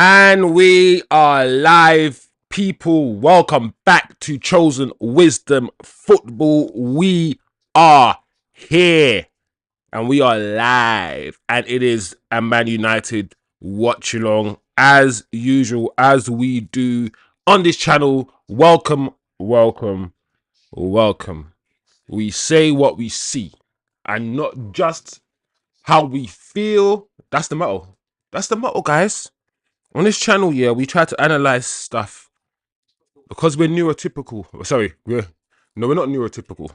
And we are live, people. Welcome back to Chosen Wisdom Football. We are here and we are live. And it is a Man United watch along as usual, as we do on this channel. Welcome, welcome, welcome. We say what we see and not just how we feel. That's the motto. That's the motto, guys. On this channel, yeah, we try to analyze stuff because we're neurotypical. Sorry, we're not neurotypical.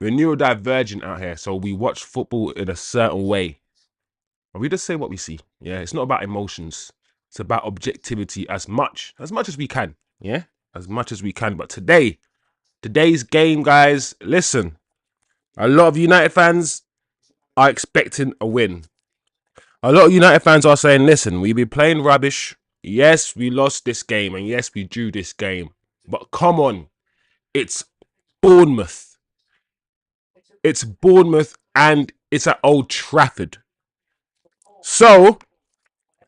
We're neurodivergent out here, so we watch football in a certain way. And we just say what we see. Yeah, it's not about emotions. It's about objectivity as much as we can. Yeah, as much as we can. But today's game, guys, listen, a lot of United fans are expecting a win. A lot of United fans are saying, listen, we've been playing rubbish. Yes, we lost this game, and yes, we drew this game. But come on, it's Bournemouth. It's Bournemouth, and it's at Old Trafford. So,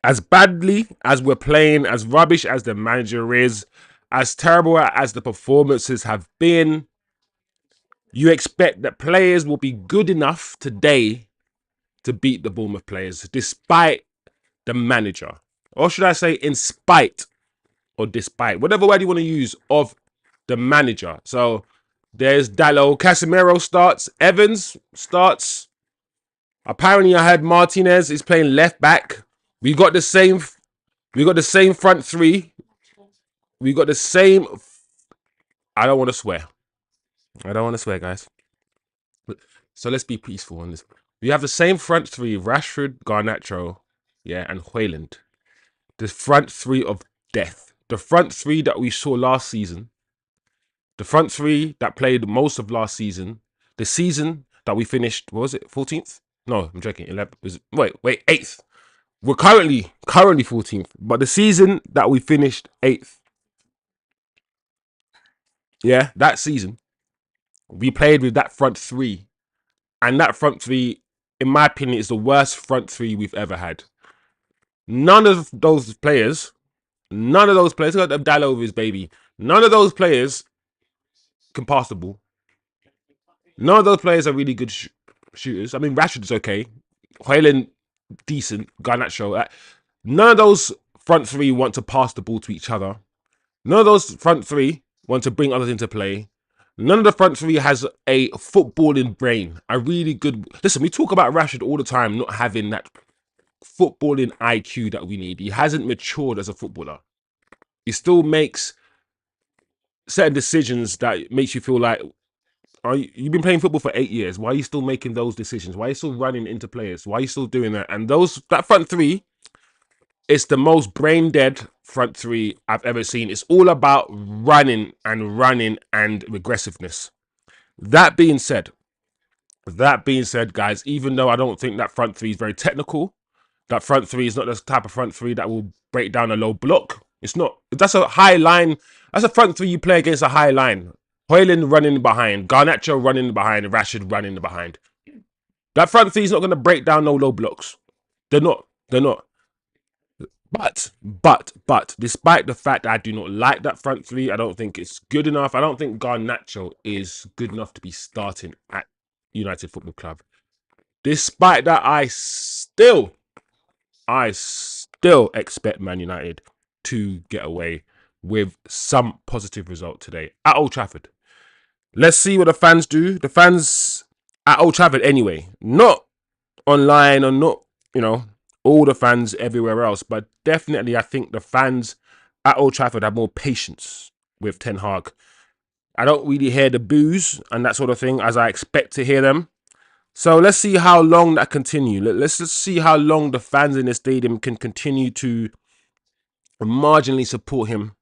as badly as we're playing, as rubbish as the manager is, as terrible as the performances have been, you expect that players will be good enough today to beat the Bournemouth players, despite the manager. Or should I say, in spite or despite, whatever word you want to use, of the manager. So there's Dallo. CASEMIRO starts. Evans starts. Apparently, I heard Martinez is playing left back. We got the same front three. We got the same. I don't want to swear. I don't want to swear, guys. So let's be peaceful on this. We have the same front three: Rashford, Garnacho, yeah, and Hojlund. The front three of death. The front three that we saw last season. The front three that played most of last season. The season that we finished, what was it, 14th? No, I'm joking. 11th. Wait, 8th. We're currently 14th. But the season that we finished 8th. Yeah, that season. We played with that front three. And that front three, in my opinion, is the worst front three we've ever had. None of those players, got Dallo over his baby. None of those players can pass the ball. None of those players are really good shooters. I mean, Rashford is okay. Hojlund, decent. Garnacho. None of those front three want to pass the ball to each other. None of those front three want to bring others into play. None of the front three has a footballing brain. A really good... Listen, we talk about Rashford all the time not having that footballing IQ that we need. He hasn't matured as a footballer. He still makes certain decisions that makes you feel like, you've been playing football for 8 years. Why are you still making those decisions? Why are you still running into players? Why are you still doing that? And that front three, it's the most brain dead front three I've ever seen. It's all about running and aggressiveness. That being said, guys, even though I don't think that front three is very technical, that front three is not the type of front three that will break down a low block. It's not. That's a high line. That's a front three you play against a high line. Hojlund running behind, Garnacho running behind, Rashford running behind. That front three is not going to break down no low blocks. They're not. But, despite the fact that I do not like that front three, I don't think it's good enough. I don't think Garnacho is good enough to be starting at United Football Club. Despite that, I still expect Man United to get away with some positive result today at Old Trafford. Let's see what the fans do. The fans at Old Trafford anyway. Not online or not, all the fans everywhere else. But definitely I think the fans at Old Trafford have more patience with Ten Hag. I don't really hear the boos and that sort of thing as I expect to hear them. So let's see how long that continue. Let's just see how long the fans in the stadium can continue to marginally support him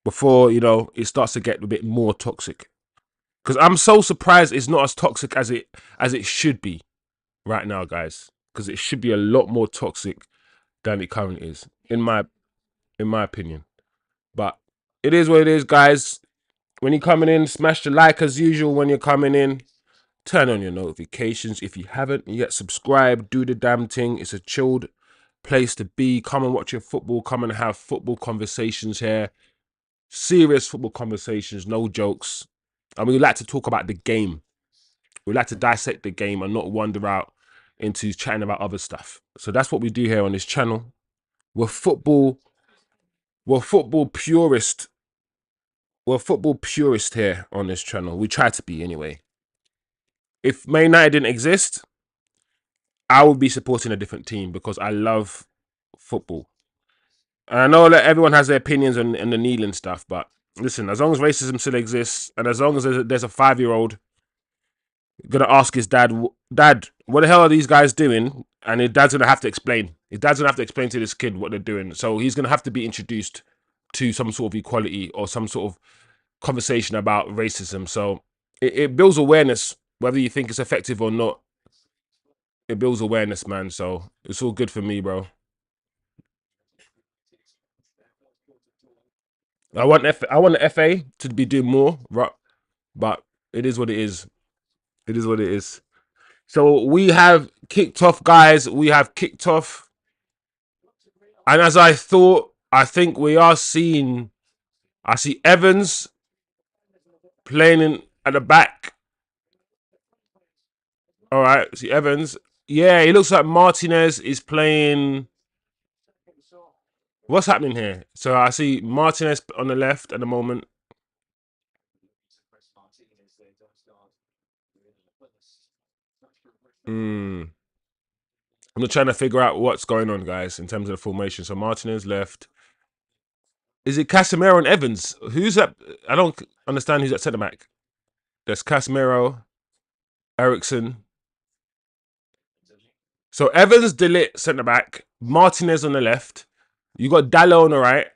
before, it starts to get a bit more toxic. Because I'm so surprised it's not as toxic as it should be right now, guys. Because it should be a lot more toxic than it currently is, in my opinion. But it is what it is, guys. When you're coming in, smash the like as usual when you're coming in. Turn on your notifications if you haven't yet. Subscribe, do the damn thing. It's a chilled place to be. Come and watch your football. Come and have football conversations here. Serious football conversations, no jokes. And we like to talk about the game. We like to dissect the game and not wander out into chatting about other stuff. So that's what we do here on this channel. We're football purist. We're football purist here on this channel. We try to be anyway. If Man United didn't exist, I would be supporting a different team because I love football. And I know that everyone has their opinions on the kneeling stuff, but listen, as long as racism still exists, and as long as there's a 5-year-old gonna ask his dad, Dad, what the hell are these guys doing? And his dad's gonna have to explain. His dad's gonna have to explain to this kid what they're doing. So he's gonna have to be introduced to some sort of equality or some sort of conversation about racism. So it builds awareness, whether you think it's effective or not. It builds awareness, man. So it's all good for me, bro. I want the FA to be doing more, but it is what it is. It is what it is. So we have kicked off, guys. We have kicked off. And as I thought, I think we are seeing... I see Evans playing at the back. All right, see Evans. Yeah, it looks like Martinez is playing... What's happening here? So I see Martinez on the left at the moment. I'm not trying to figure out what's going on, guys, in terms of the formation. So Martinez left. Is it Casemiro and Evans? Who's that? I don't understand who's at centre back. There's Casemiro, Ericsson. So Evans, Ligt, centre back. Martinez on the left. You got Dallo on the right.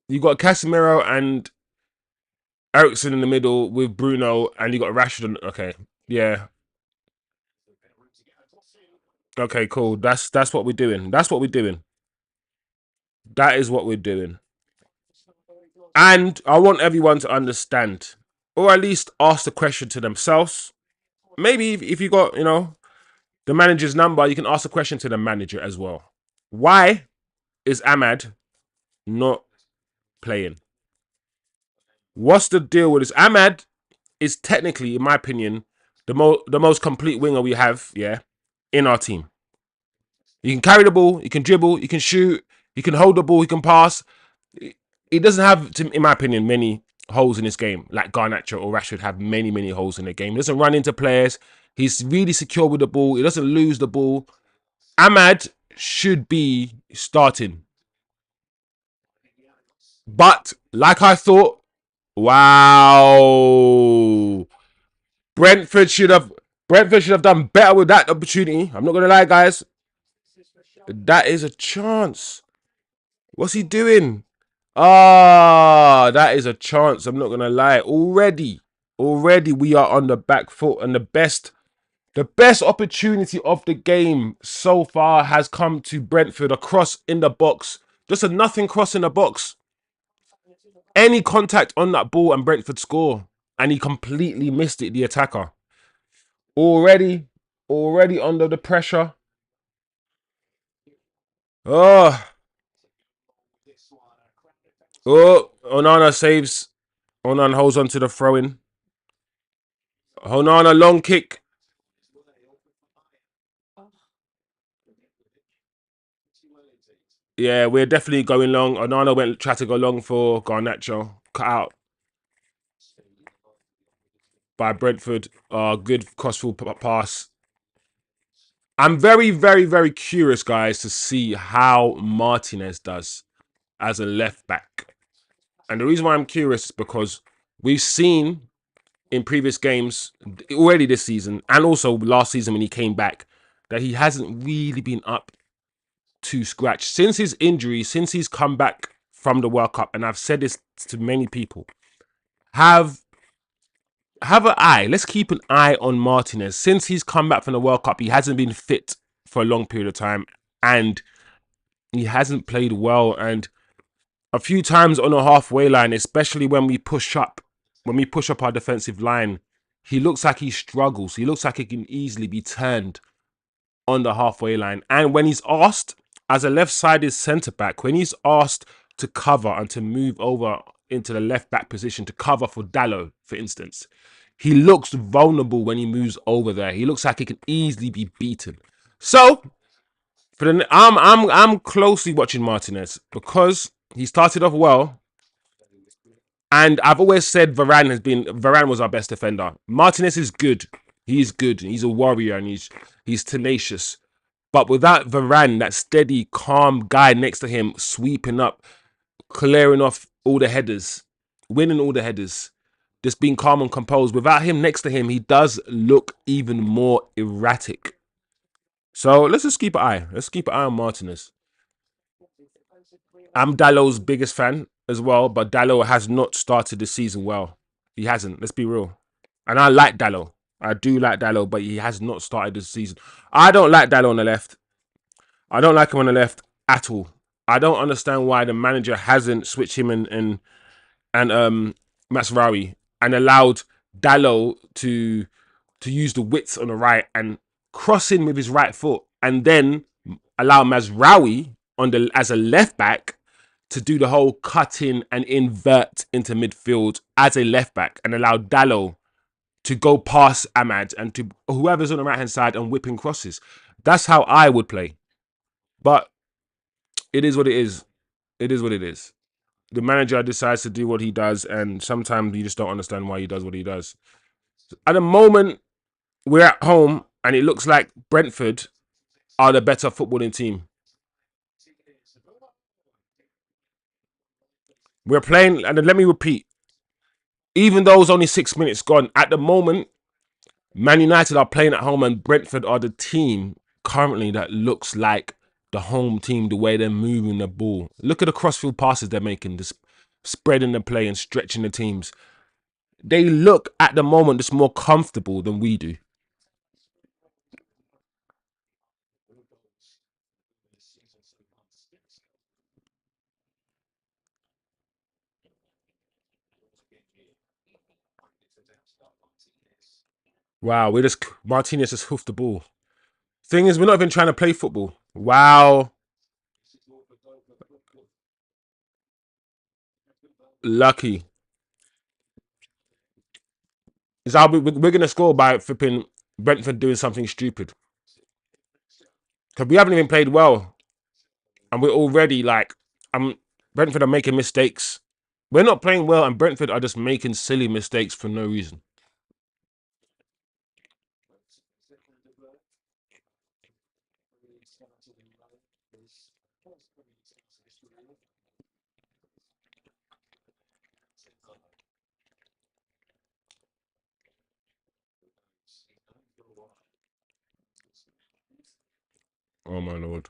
You got Casemiro and Ericsson in the middle with Bruno, and you got Rashford on... Okay, yeah. Okay, cool. That's what we're doing. That's what we're doing. That is what we're doing. And I want everyone to understand, or at least ask the question to themselves. Maybe if you got, the manager's number, you can ask the question to the manager as well. Why is AMAD not playing? What's the deal with this? AMAD is technically, in my opinion, the most complete winger we have, yeah, in our team. You can carry the ball, you can dribble, you can shoot, you can hold the ball, you can pass. He doesn't have, in my opinion, many holes in his game. Like Garnacho or Rashford have many holes in their game. He doesn't run into players. He's really secure with the ball. He doesn't lose the ball. AMAD should be starting. But, like I thought, wow. Brentford should have done better with that opportunity. I'm not going to lie, guys. That is a chance. What's he doing? Ah, that is a chance. I'm not going to lie. Already we are on the back foot, and the best opportunity of the game so far has come to Brentford. A cross in the box. Just a nothing cross in the box. Any contact on that ball and Brentford score. And he completely missed it, the attacker. Already under the pressure. Oh, Onana saves. Onana holds on to the throw-in. Onana long kick. Yeah, we're definitely going long. Onana tried to go long for Garnacho. Cut out by Brentford. Good crossfield pass. I'm very curious, guys, to see how Martinez does as a left back. And the reason why I'm curious is because we've seen in previous games, already this season, and also last season when he came back, that he hasn't really been up to scratch. Since his injury, since he's come back from the World Cup, and I've said this to many people, have an eye. Let's keep an eye on Martinez. Since he's come back from the World Cup, he hasn't been fit for a long period of time, and he hasn't played well. And a few times on the halfway line, especially when we push up our defensive line, he looks like he struggles. He looks like he can easily be turned on the halfway line. And when he's asked, as a left-sided centre-back, when he's asked to cover and to move over into the left-back position to cover for Dalot, for instance, he looks vulnerable when he moves over there. He looks like he can easily be beaten. So I'm closely watching Martinez because he started off well. And I've always said Varane was our best defender. Martinez is good. He's good. He's a warrior and he's tenacious. But without Varane, that steady, calm guy next to him, sweeping up, clearing off all the headers, winning all the headers, just being calm and composed. Without him next to him, he does look even more erratic. So let's just keep an eye. Let's keep an eye on Martinez. I'm Dalot's biggest fan as well, but Dalot has not started the season well. He hasn't. Let's be real. And I like Dalot. I do like Dalot, but he has not started the season. I don't like Dalot on the left. I don't like him on the left at all. I don't understand why the manager hasn't switched him and Masraoui and allowed Dalot to use the width on the right and cross in with his right foot, and then allow Masraoui as a left back to do the whole cut in and invert into midfield as a left back, and allow Dalot to go past AMAD and to whoever's on the right hand side and whipping crosses. That's how I would play. But it is what it is. It is what it is. The manager decides to do what he does, and sometimes you just don't understand why he does what he does. At the moment, we're at home, and it looks like Brentford are the better footballing team. We're playing, and let me repeat, even though it's only 6 minutes gone, at the moment, Man United are playing at home, and Brentford are the team currently that looks like the home team, the way they're moving the ball. Look at the crossfield passes they're making, just spreading the play and stretching the teams. They look at the moment just more comfortable than we do. Wow, Martinez just hoofed the ball. Thing is, we're not even trying to play football. Wow. Lucky. We're going to score by flipping Brentford doing something stupid. Because we haven't even played well. And we're already like, Brentford are making mistakes. We're not playing well, and Brentford are just making silly mistakes for no reason. Oh my lord.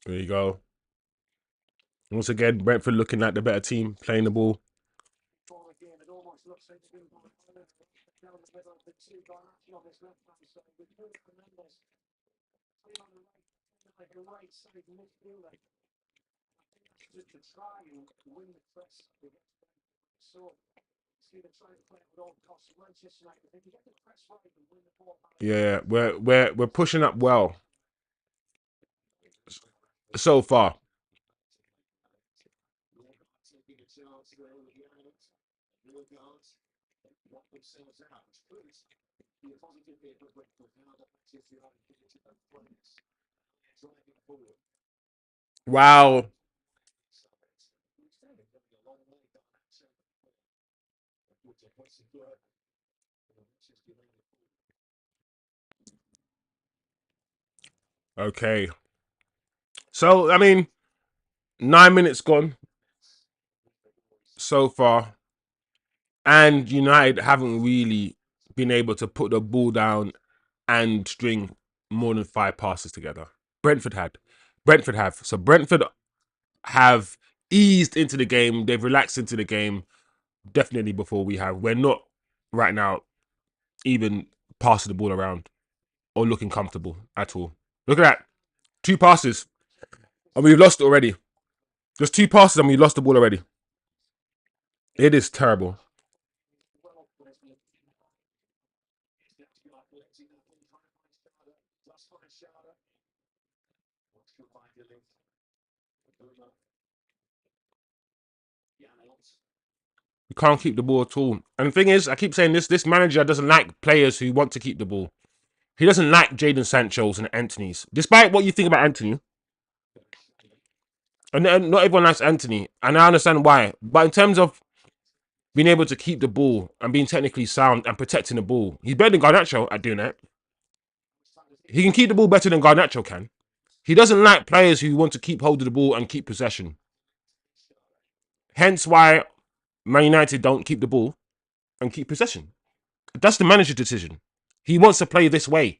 There you go. Once again, Brentford looking like the better team, playing the ball. Yeah, we're pushing up well so far. Wow. Okay. So, I mean, 9 minutes gone so far, and United haven't really been able to put the ball down and string more than 5 passes together. Brentford had. Brentford have. So Brentford have eased into the game. They've relaxed into the game definitely before we have. We're not right now even passing the ball around or looking comfortable at all. Look at that. 2 passes. And we've lost it already. Just 2 passes and we lost the ball already. It is terrible. We can't keep the ball at all. And the thing is, I keep saying this manager doesn't like players who want to keep the ball. He doesn't like Jadon Sancho's and Antony's. Despite what you think about Antony, and not everyone likes Antony, and I understand why. But in terms of being able to keep the ball and being technically sound and protecting the ball, he's better than Garnacho at doing that. He can keep the ball better than Garnacho can. He doesn't like players who want to keep hold of the ball and keep possession. Hence why Man United don't keep the ball and keep possession. That's the manager's decision. He wants to play this way.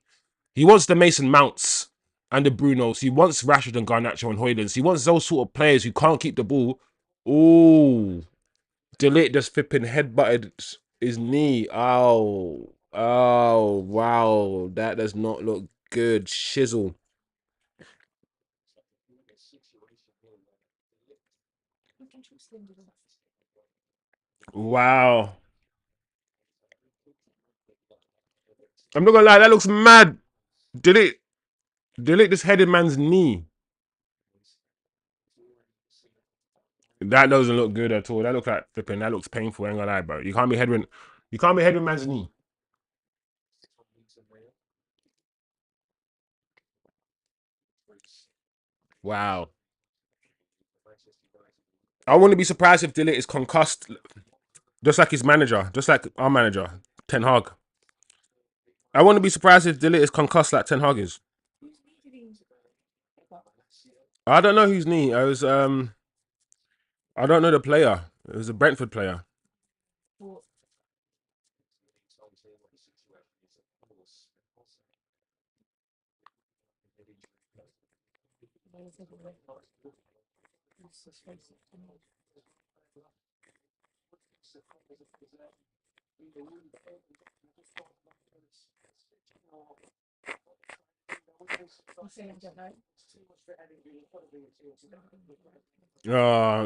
He wants the Mason Mounts and the Brunos. He wants Rashford and Garnacho and Hojlund. He wants those sort of players who can't keep the ball. Ooh. Ligt just flipping headbutted his knee. Oh. Oh, wow. That does not look good. Shizzle. Wow. I'm not gonna lie, that looks mad. Ligt just headed man's knee. That doesn't look good at all. That looks like flipping. That looks painful. I ain't gonna lie, bro. You can't be heading. You can't be heading man's knee. Wow. I wouldn't be surprised if Ligt is concussed, just like his manager, just like our manager, Ten Hag. I wouldn't be surprised if Ligt is concussed like Ten Hag is. I don't know whose knee. I don't know the player. It was a Brentford player.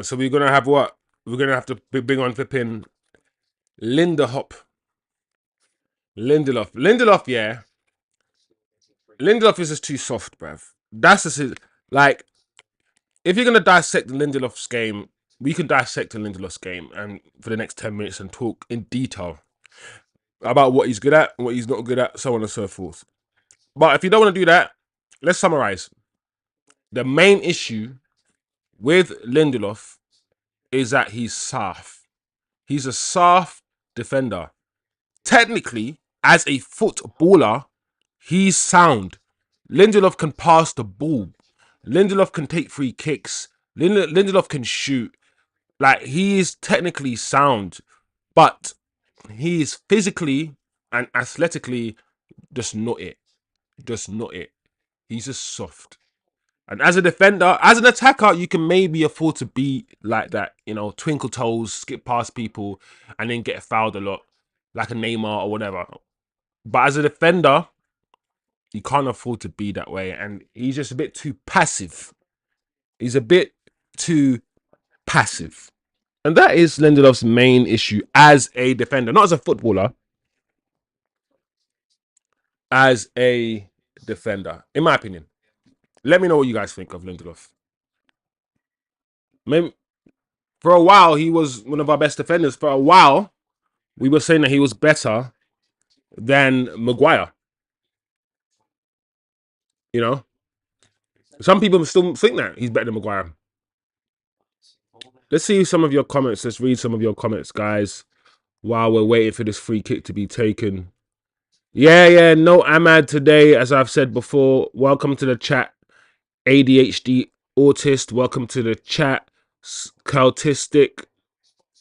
So we're gonna have what? We're gonna have to bring on flipping Lindelof. Lindelof, yeah. Lindelof is just too soft, bruv. That's just like, if you're gonna dissect Lindelof's game, we can dissect the Lindelof's game and for the next 10 minutes and talk in detail about what he's good at, what he's not good at, so on and so forth. But if you don't want to do that, let's summarize. The main issue with Lindelof is that he's soft. He's a soft defender. Technically, as a footballer, he's sound. Lindelof can pass the ball. Lindelof can take free kicks. Lindelof can shoot. Like, he is technically sound, but he is physically and athletically just not it. Just not it. He's just soft. And as a defender, as an attacker, you can maybe afford to be like that. You know, twinkle toes, skip past people, and then get fouled a lot, like a Neymar or whatever. But as a defender, you can't afford to be that way. And he's just a bit too passive. He's a bit too passive. And that is Lindelof's main issue as a defender, not as a footballer, as a defender, in my opinion. Let me know what you guys think of Lindelof. Maybe for a while, he was one of our best defenders. For a while, we were saying that he was better than Maguire. You know, some people still think that he's better than Maguire. Let's see some of your comments. Let's read some of your comments, guys, while we're waiting for this free kick to be taken. Yeah, no AMAD today, as I've said before. Welcome to the chat, ADHD Autist. Welcome to the chat, Cultistic.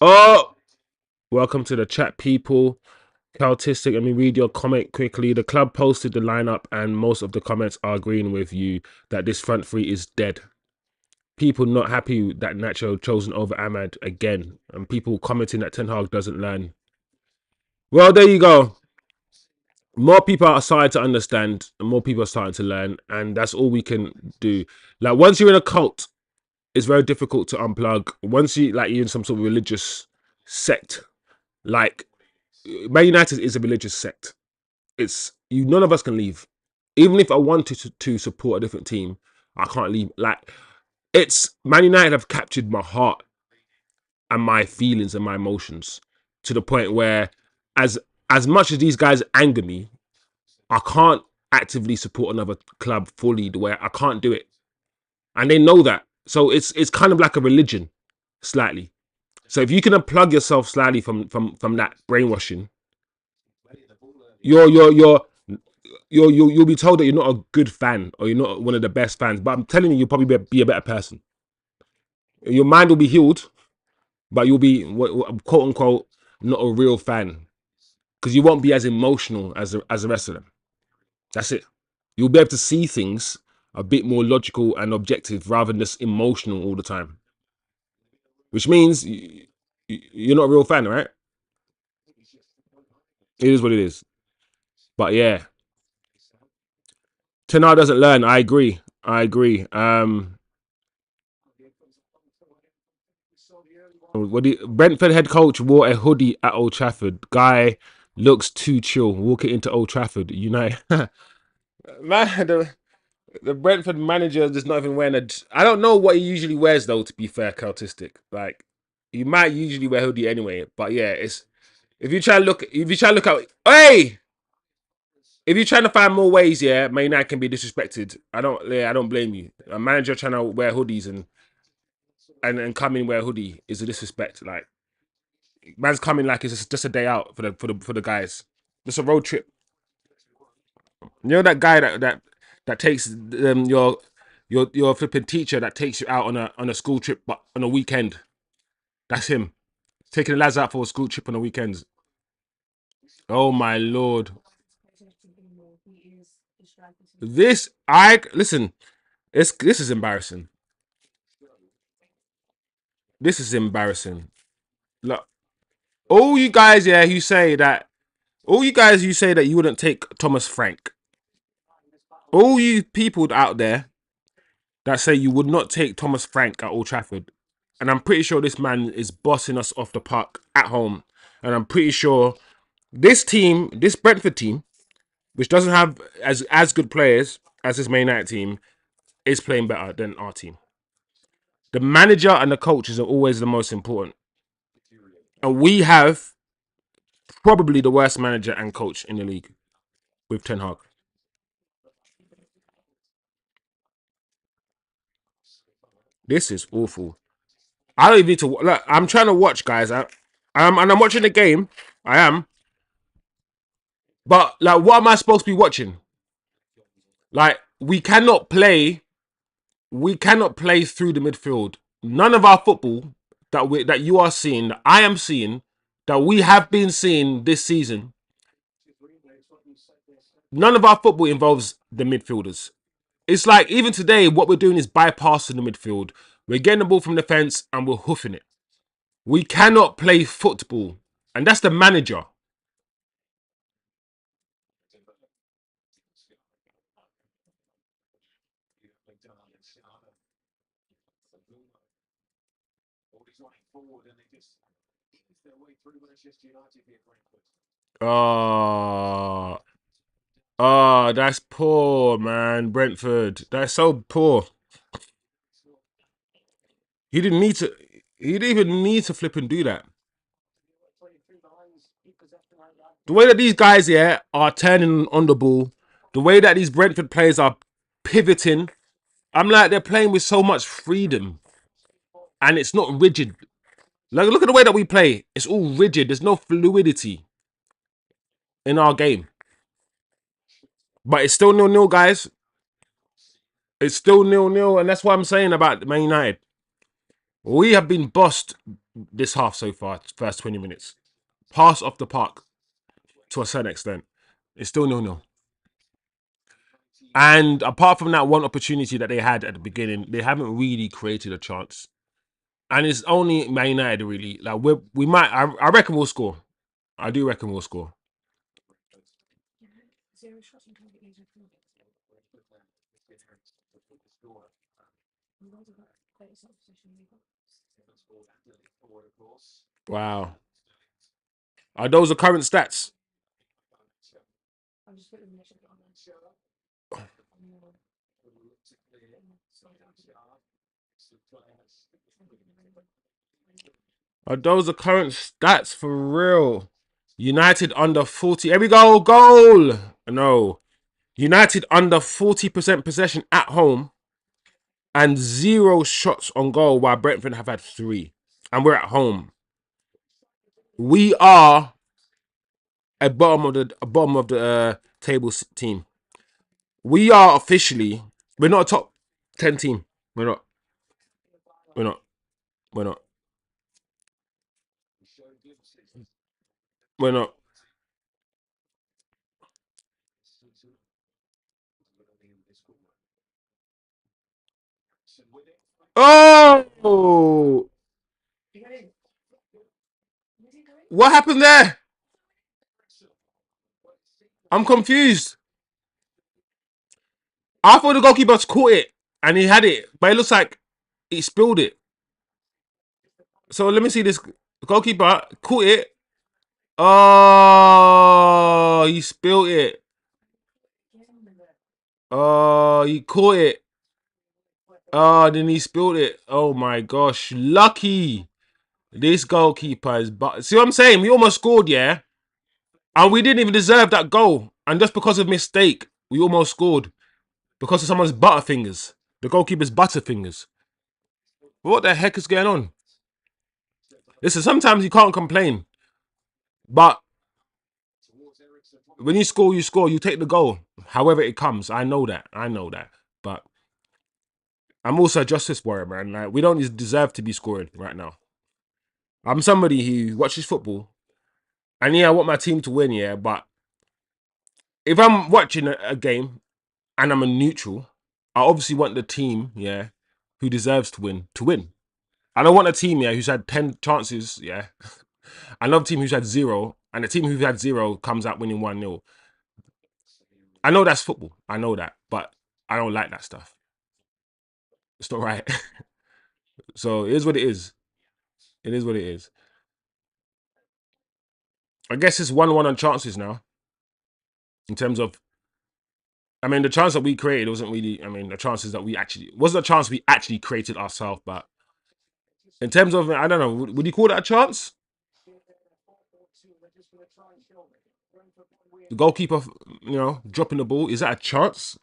Oh, welcome to the chat, people. Cultistic, let me read your comment quickly. The club posted the lineup and most of the comments are agreeing with you that this front three is dead. People not happy that Nacho chosen over AMAD again. And people commenting that Ten Hag doesn't learn. Well, there you go. More people are starting to understand and more people are starting to learn. And that's all we can do. Like, once you're in a cult, it's very difficult to unplug once you're in some sort of religious sect. Like Man United is a religious sect. It's you. None of us can leave. Even if I wanted to support a different team, I can't leave. Like it's Man United have captured my heart and my feelings and my emotions to the point where, as as much as these guys anger me, I can't actively support another club fully the way I can't do it, and they know that. So it's kind of like a religion, slightly. So if you can unplug yourself slightly from that brainwashing, you're you're you're you'll be told that you're not a good fan or you're not one of the best fans. But I'm telling you, you'll probably be a better person. Your mind will be healed, but you'll be quote unquote not a real fan because you won't be as emotional as the rest of them. That's it. You'll be able to see things a bit more logical and objective rather than just emotional all the time. Which means you're not a real fan, right? It is what it is. But yeah, Ten Hag doesn't learn. I agree. I agree. Brentford head coach wore a hoodie at Old Trafford. Guy looks too chill. Walking into Old Trafford, United. Man, the Brentford manager is not even wearing a. I don't know what he usually wears though. To be fair, Celtistic. Like he might usually wear hoodie anyway. But yeah, it's if you try to look. If you try to look out. Hey. If you're trying to find more ways, yeah, Man United can be disrespected. I don't blame you. A manager trying to wear hoodies and come in wear a hoodie is a disrespect. Like man's coming like it's just a day out for the guys. Just a road trip. You know that guy that takes your flipping teacher that takes you out on a school trip, but on a weekend. That's him taking the lads out for a school trip on the weekends. Oh my lord! This I listen. This is embarrassing. This is embarrassing. Look, all you guys, yeah, who say that, all you guys who say that you wouldn't take Thomas Frank, all you people out there that say you would not take Thomas Frank at Old Trafford, and I'm pretty sure this man is bossing us off the park at home, and I'm pretty sure this team, this Brentford team, which doesn't have as good players as this Man United team, is playing better than our team. The manager and the coaches are always the most important, and we have probably the worst manager and coach in the league with Ten Hag. This is awful. I don't even need to look. I'm trying to watch, guys. I'm watching the game. I am, but like, what am I supposed to be watching? Like, we cannot play. We cannot play through the midfield. None of our football that you are seeing, that I am seeing, that we have been seeing this season. None of our football involves the midfielders. It's like even today, what we're doing is bypassing the midfield. We're getting the ball from the fence and we're hoofing it. We cannot play football, and that's the manager. Oh, oh, that's poor, man. Brentford. That's so poor. He didn't need to. He didn't even need to flip and do that. The way that these guys here are turning on the ball, the way that these Brentford players are pivoting, I'm like they're playing with so much freedom, and it's not rigid. Like look at the way that we play. It's all rigid. There's no fluidity in our game. But it's still 0-0, guys. It's still 0-0, and that's what I'm saying about Man United. We have been bossed this half so far, first 20 minutes. Pass off the park to a certain extent. It's still 0-0. And apart from that one opportunity that they had at the beginning, they haven't really created a chance. And it's only Man United really. Like we might. I reckon we'll score. I do reckon we'll score. Wow. Are those the current stats? Are those the current stats for real? United under 40. Here we go. Goal. No. United under 40% possession at home and 0 shots on goal, while Brentford have had 3. And we're at home. We are a bottom of the table team. We are officially. We're not a top 10 team. We're not. We're not. We're not. We're not. Oh! What happened there? I'm confused. I thought the goalkeeper caught it and he had it, but it looks like he spilled it. So let me see this. Goalkeeper caught it. Oh, he spilled it. Oh, he caught it. Oh, then he spilled it. Oh my gosh. Lucky. This goalkeeper is. See what I'm saying? We almost scored, yeah? And we didn't even deserve that goal. And just because of mistake, we almost scored. Because of someone's butterfingers. The goalkeeper's butterfingers. What the heck is going on? Listen, sometimes you can't complain. But when you score, you score. You take the goal. However it comes. I know that. But I'm also a justice warrior, man. Like, we don't deserve to be scoring right now. I'm somebody who watches football. And yeah, I want my team to win, yeah. But if I'm watching a game and I'm a neutral, I obviously want the team, yeah, who deserves to win, to win. I don't want a team, yeah, who's had 10 chances, yeah. I love a team who's had 0, and the team who's had 0 comes out winning 1-0. I know that's football. I know that. But I don't like that stuff. It's not right. So it is what it is. It is what it is. I guess it's 1-1 on chances now. In terms of, I mean, the chance that we created wasn't really, I mean, the chances that we actually, wasn't a chance we actually created ourselves, but in terms of, I don't know, would you call that a chance? The goalkeeper, dropping the ball, is that a chance?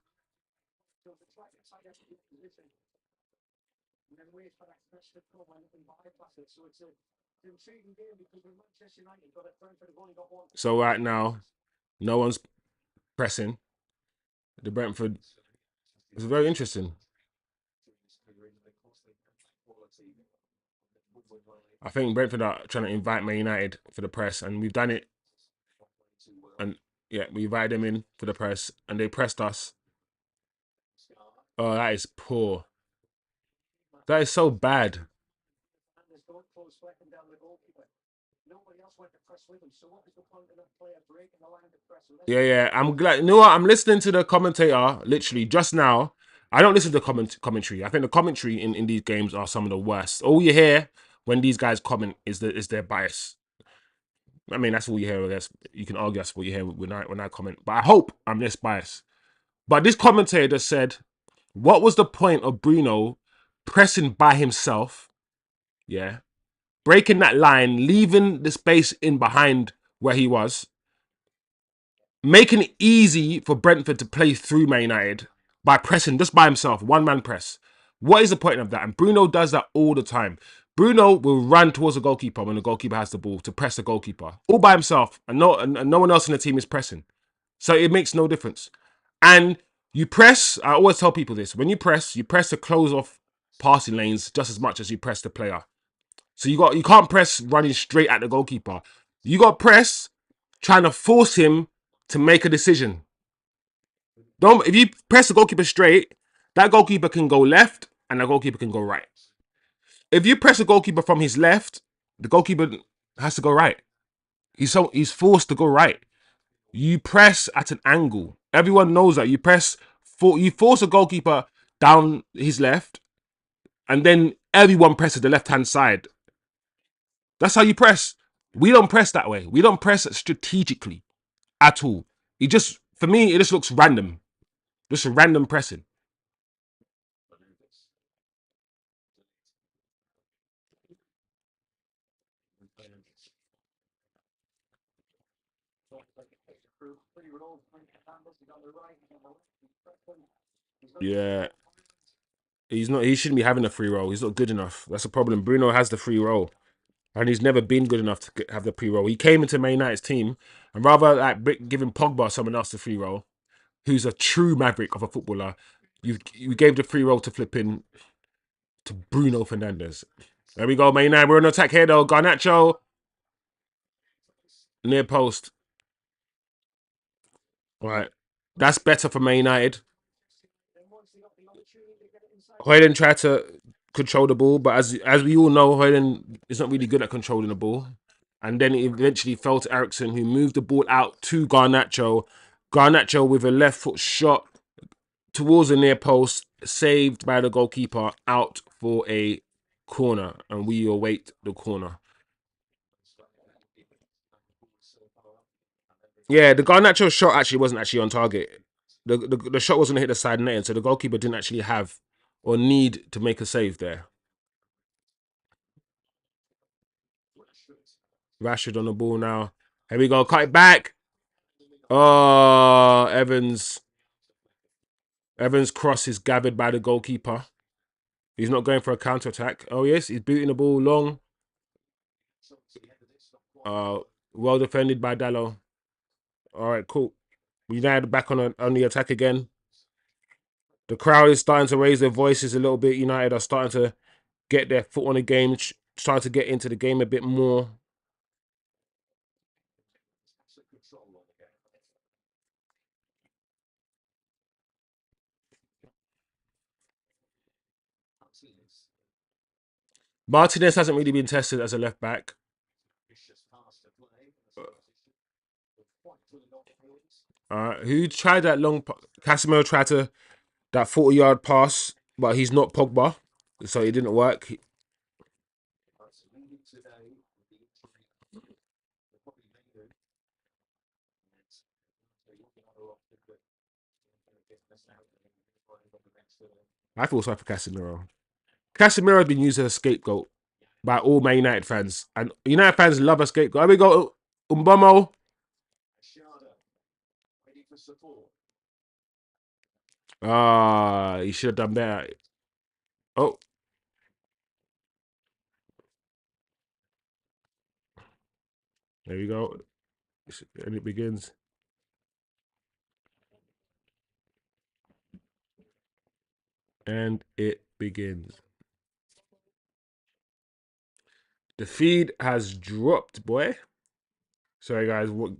So right now, no one's pressing. The Brentford, it's very interesting. I think Brentford are trying to invite Man United for the press, and we've done it. And yeah, we invited them in for the press, and they pressed us. Oh, that is poor. That is so bad. Yeah. I'm glad. You know what? I'm listening to the commentator literally just now. I don't listen to commentary. I think the commentary in these games are some of the worst. All you hear when these guys comment is their bias. I mean, that's all you hear. I guess you can argue that's what you hear when I comment. But I hope I'm less biased. But this commentator said, "What was the point of Bruno pressing by himself? Yeah, breaking that line, leaving the space in behind where he was, making it easy for Brentford to play through Man United by pressing just by himself, one man press. What is the point of that?" And Bruno does that all the time. Bruno will run towards the goalkeeper when the goalkeeper has the ball to press the goalkeeper all by himself, and no one else in the team is pressing. So it makes no difference. And you press. I always tell people this: when you press to close off passing lanes just as much as you press the player. So you can't press running straight at the goalkeeper. You got to press trying to force him to make a decision. Don't If you press the goalkeeper straight, that goalkeeper can go left and the goalkeeper can go right. If you press the goalkeeper from his left, the goalkeeper has to go right. He's forced to go right. You press at an angle. Everyone knows that you force a goalkeeper down his left, and then everyone presses the left-hand side. That's how you press. We don't press that way. We don't press strategically at all. It just, for me, it just looks random. Just a random pressing. Yeah. He's not. He shouldn't be having a free roll. He's not good enough. That's the problem. Bruno has the free roll, and he's never been good enough to have the free roll. He came into Man United's team, and rather like giving Pogba or someone else the free roll, who's a true maverick of a footballer, you gave the free roll to flipping to Bruno Fernandes. There we go, Man United. We're on attack here though. Garnacho near post. All right, that's better for Man United. Hojlund tried to control the ball, but as we all know, Hojlund is not really good at controlling the ball. And then it eventually fell to Ericsson, who moved the ball out to Garnacho. Garnacho with a left foot shot towards the near post, saved by the goalkeeper, out for a corner, and we await the corner. Yeah, the Garnacho shot actually wasn't actually on target. The shot wasn't hit the side net, so the goalkeeper didn't actually have or need to make a save there. Rashford on the ball now. Here we go. Cut it back. Oh, Evans. Evans' cross is gathered by the goalkeeper. He's not going for a counter attack. Oh yes, he's booting the ball long. Well defended by Dallo. All right, cool. United back on the attack again. The crowd is starting to raise their voices a little bit. United are starting to get their foot on the game, starting to get into the game a bit more. Martinez hasn't really been tested as a left back. Who tried that long? Casemiro tried that 40-yard pass, but he's not Pogba, so it didn't work. I feel sorry for Casemiro. Casemiro has been used as a scapegoat by all Man United fans, and United fans love a scapegoat. Here we go, Umbomo. He should have done better. Oh, there we go. And it begins. And it begins. The feed has dropped, boy. Sorry, guys. What?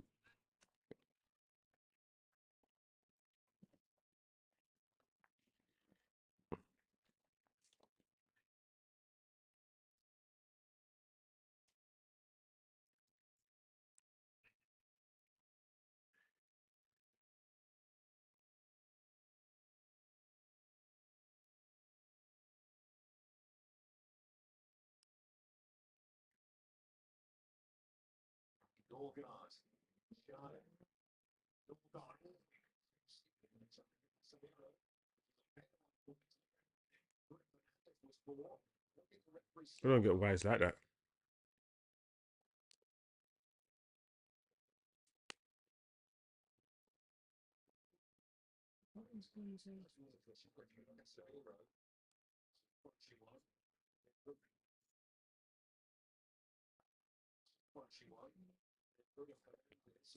I don't get why it's like that.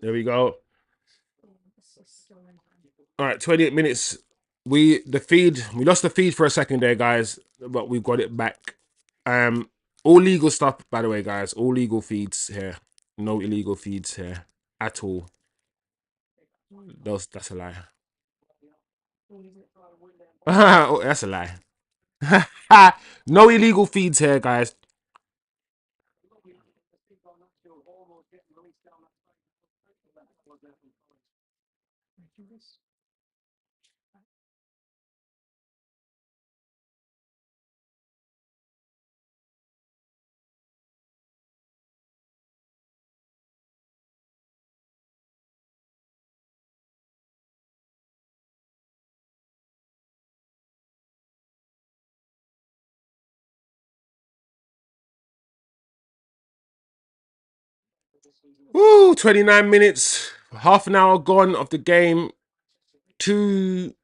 There we go. All right, 28 minutes. We lost the feed for a second there, guys, but we got it back. All legal stuff, by the way, guys. All legal feeds here. No illegal feeds here at all. That's a lie. Oh, that's a lie. No illegal feeds here, guys. Woo, 29 minutes, half an hour gone of the game. Two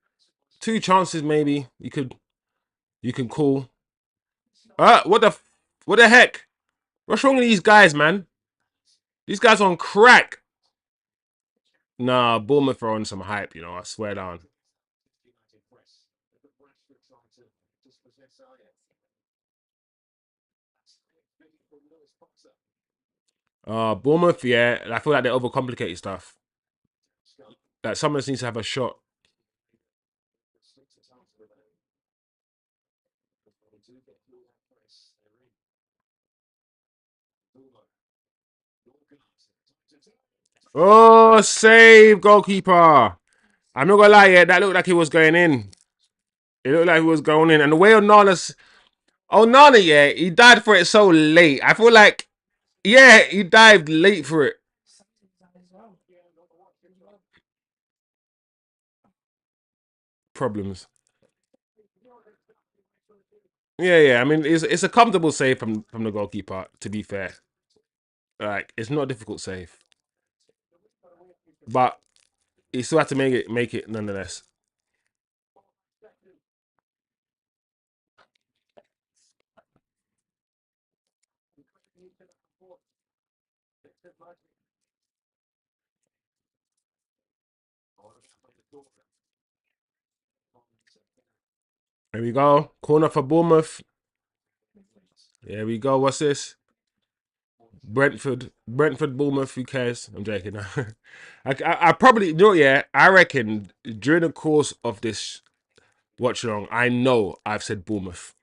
chances maybe you can call. What the heck? What's wrong with these guys, man? These guys on crack. Nah, Bournemouth are on some hype, you know, I swear down. Bournemouth, yeah, I feel like they overcomplicate stuff. Like someone needs to have a shot. Oh, save goalkeeper. I'm not gonna lie, yeah, that looked like he was going in. It looked like he was going in. And the way Onana, yeah, he died for it so late. I feel like, yeah, he dived late for it. Problems. Yeah. I mean, it's a comfortable save from the goalkeeper, to be fair. Like, it's not a difficult save. But he still had to make it nonetheless. There we go. Corner for Bournemouth. There we go. What's this? Brentford, Bournemouth. Who cares? I'm joking. I probably, you know, yeah. I reckon during the course of this watch along, I know I've said Bournemouth.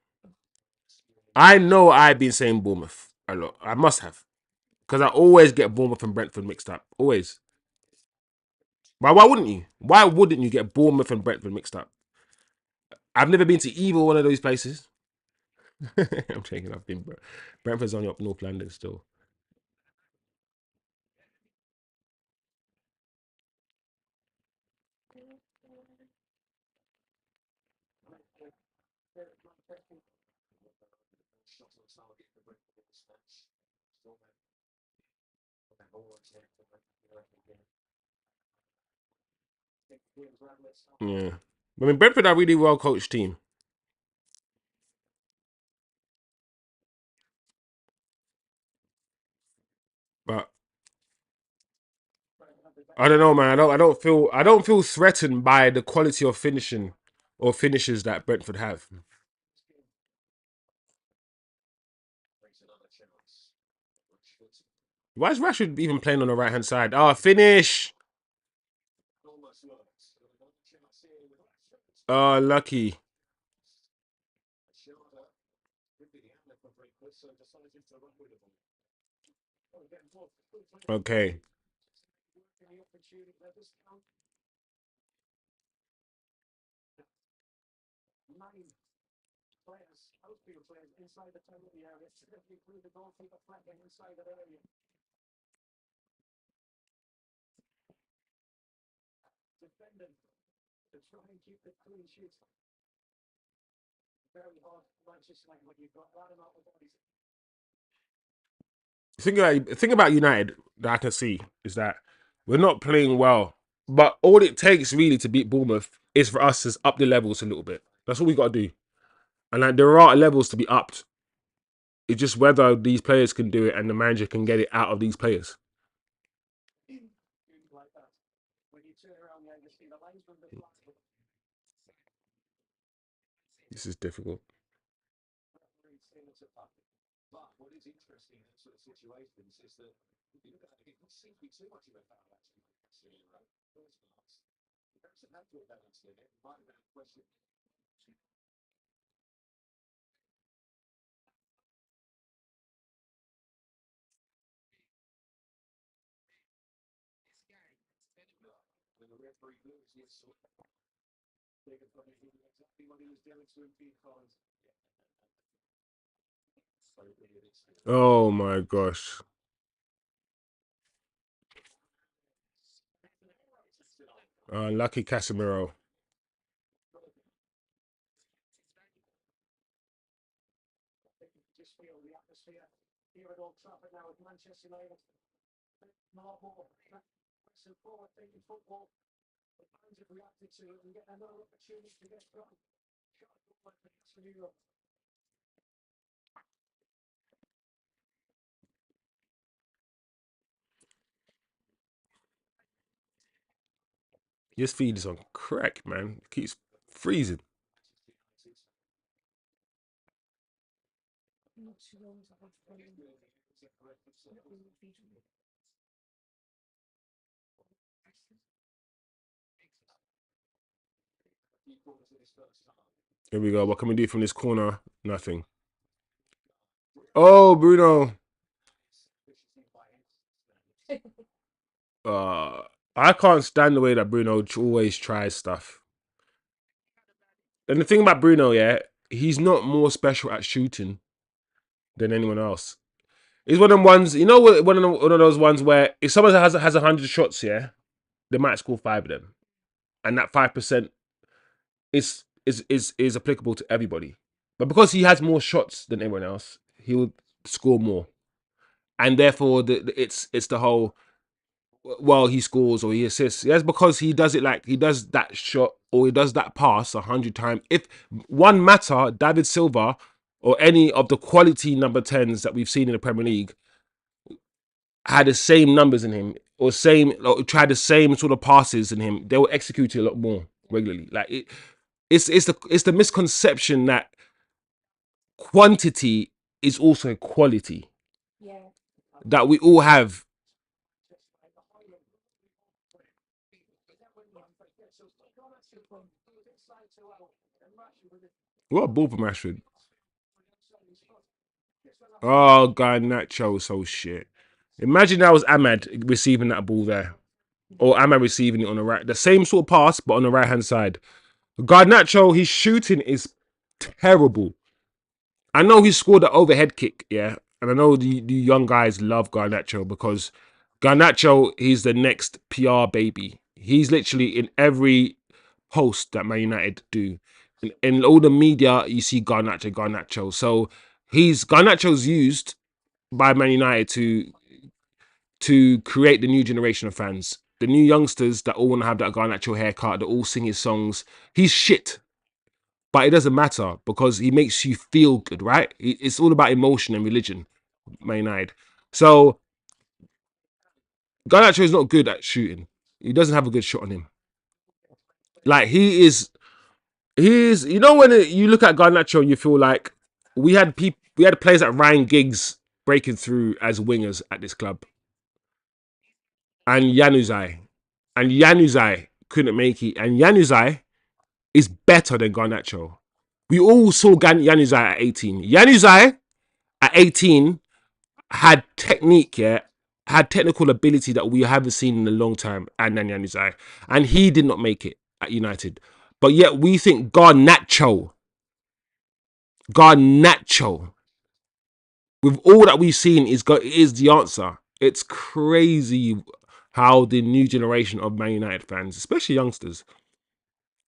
I know I've been saying Bournemouth a lot. I must have, because I always get Bournemouth and Brentford mixed up. Always. But why wouldn't you? Why wouldn't you get Bournemouth and Brentford mixed up? I've never been to either one of those places. I'm taking. I've been. Brentford's only up North London still. Yeah. I mean, Brentford are a really well coached team. But I don't know, man. I don't feel threatened by the quality of finishing or finishes that Brentford have. Why is Rashford even playing on the right hand side? Oh, finish. Oh, lucky. Okay. Thing about United that I can see is that we're not playing well, but all it takes really to beat Bournemouth is for us to up the levels a little bit. That's all we got to do. And like there are levels to be upped. It's just whether these players can do it and the manager can get it out of these players. This is difficult. Oh my gosh. Lucky Casemiro. His feed is on crack, man. It keeps freezing. Here we go. What can we do from this corner? Nothing. Oh, Bruno. Uh, I can't stand the way that Bruno always tries stuff. And the thing about Bruno, yeah, he's not more special at shooting than anyone else. He's one of them ones, you know, one of those ones where if someone has 100 shots, yeah, they might score 5 of them, and that 5% is applicable to everybody. But because he has more shots than everyone else, he will score more, and therefore it's the whole, well, he scores or he assists. Yes, because he does it, like he does that shot or he does that pass 100 times. If one matter, David Silva or any of the quality number 10s that we've seen in the Premier League had the same numbers in him or tried the same sort of passes in him, they will execute it a lot more regularly. Like it's the misconception that quantity is also quality that we all have. What a ball from Rashford. Oh, garnacho, so shit. Imagine that was AMAD receiving that ball there. Or AMAD receiving it on the right. The same sort of pass, but on the right hand side. Garnacho, his shooting is terrible. I know he scored the overhead kick, yeah. And I know the young guys love Garnacho because Garnacho, he's the next PR baby. He's literally in every post that Man United do. In all the media, you see Garnacho, Garnacho. So Garnacho's used by Man United to create the new generation of fans. The new youngsters that all want to have that Garnacho haircut, that all sing his songs. He's shit. But it doesn't matter because he makes you feel good, right? It's all about emotion and religion, Man United. So Garnacho is not good at shooting. He doesn't have a good shot on him. Like he is. You know when you look at Garnacho and you feel like we had players like Ryan Giggs breaking through as wingers at this club, and Januzaj couldn't make it, and Januzaj is better than Garnacho. We all saw Januzaj at 18. Januzaj at 18 had technique, yeah, had technical ability that we haven't seen in a long time at Januzaj, and he did not make it at United. But yet we think Garnacho, with all that we've seen, is the answer. It's crazy how the new generation of Man United fans, especially youngsters,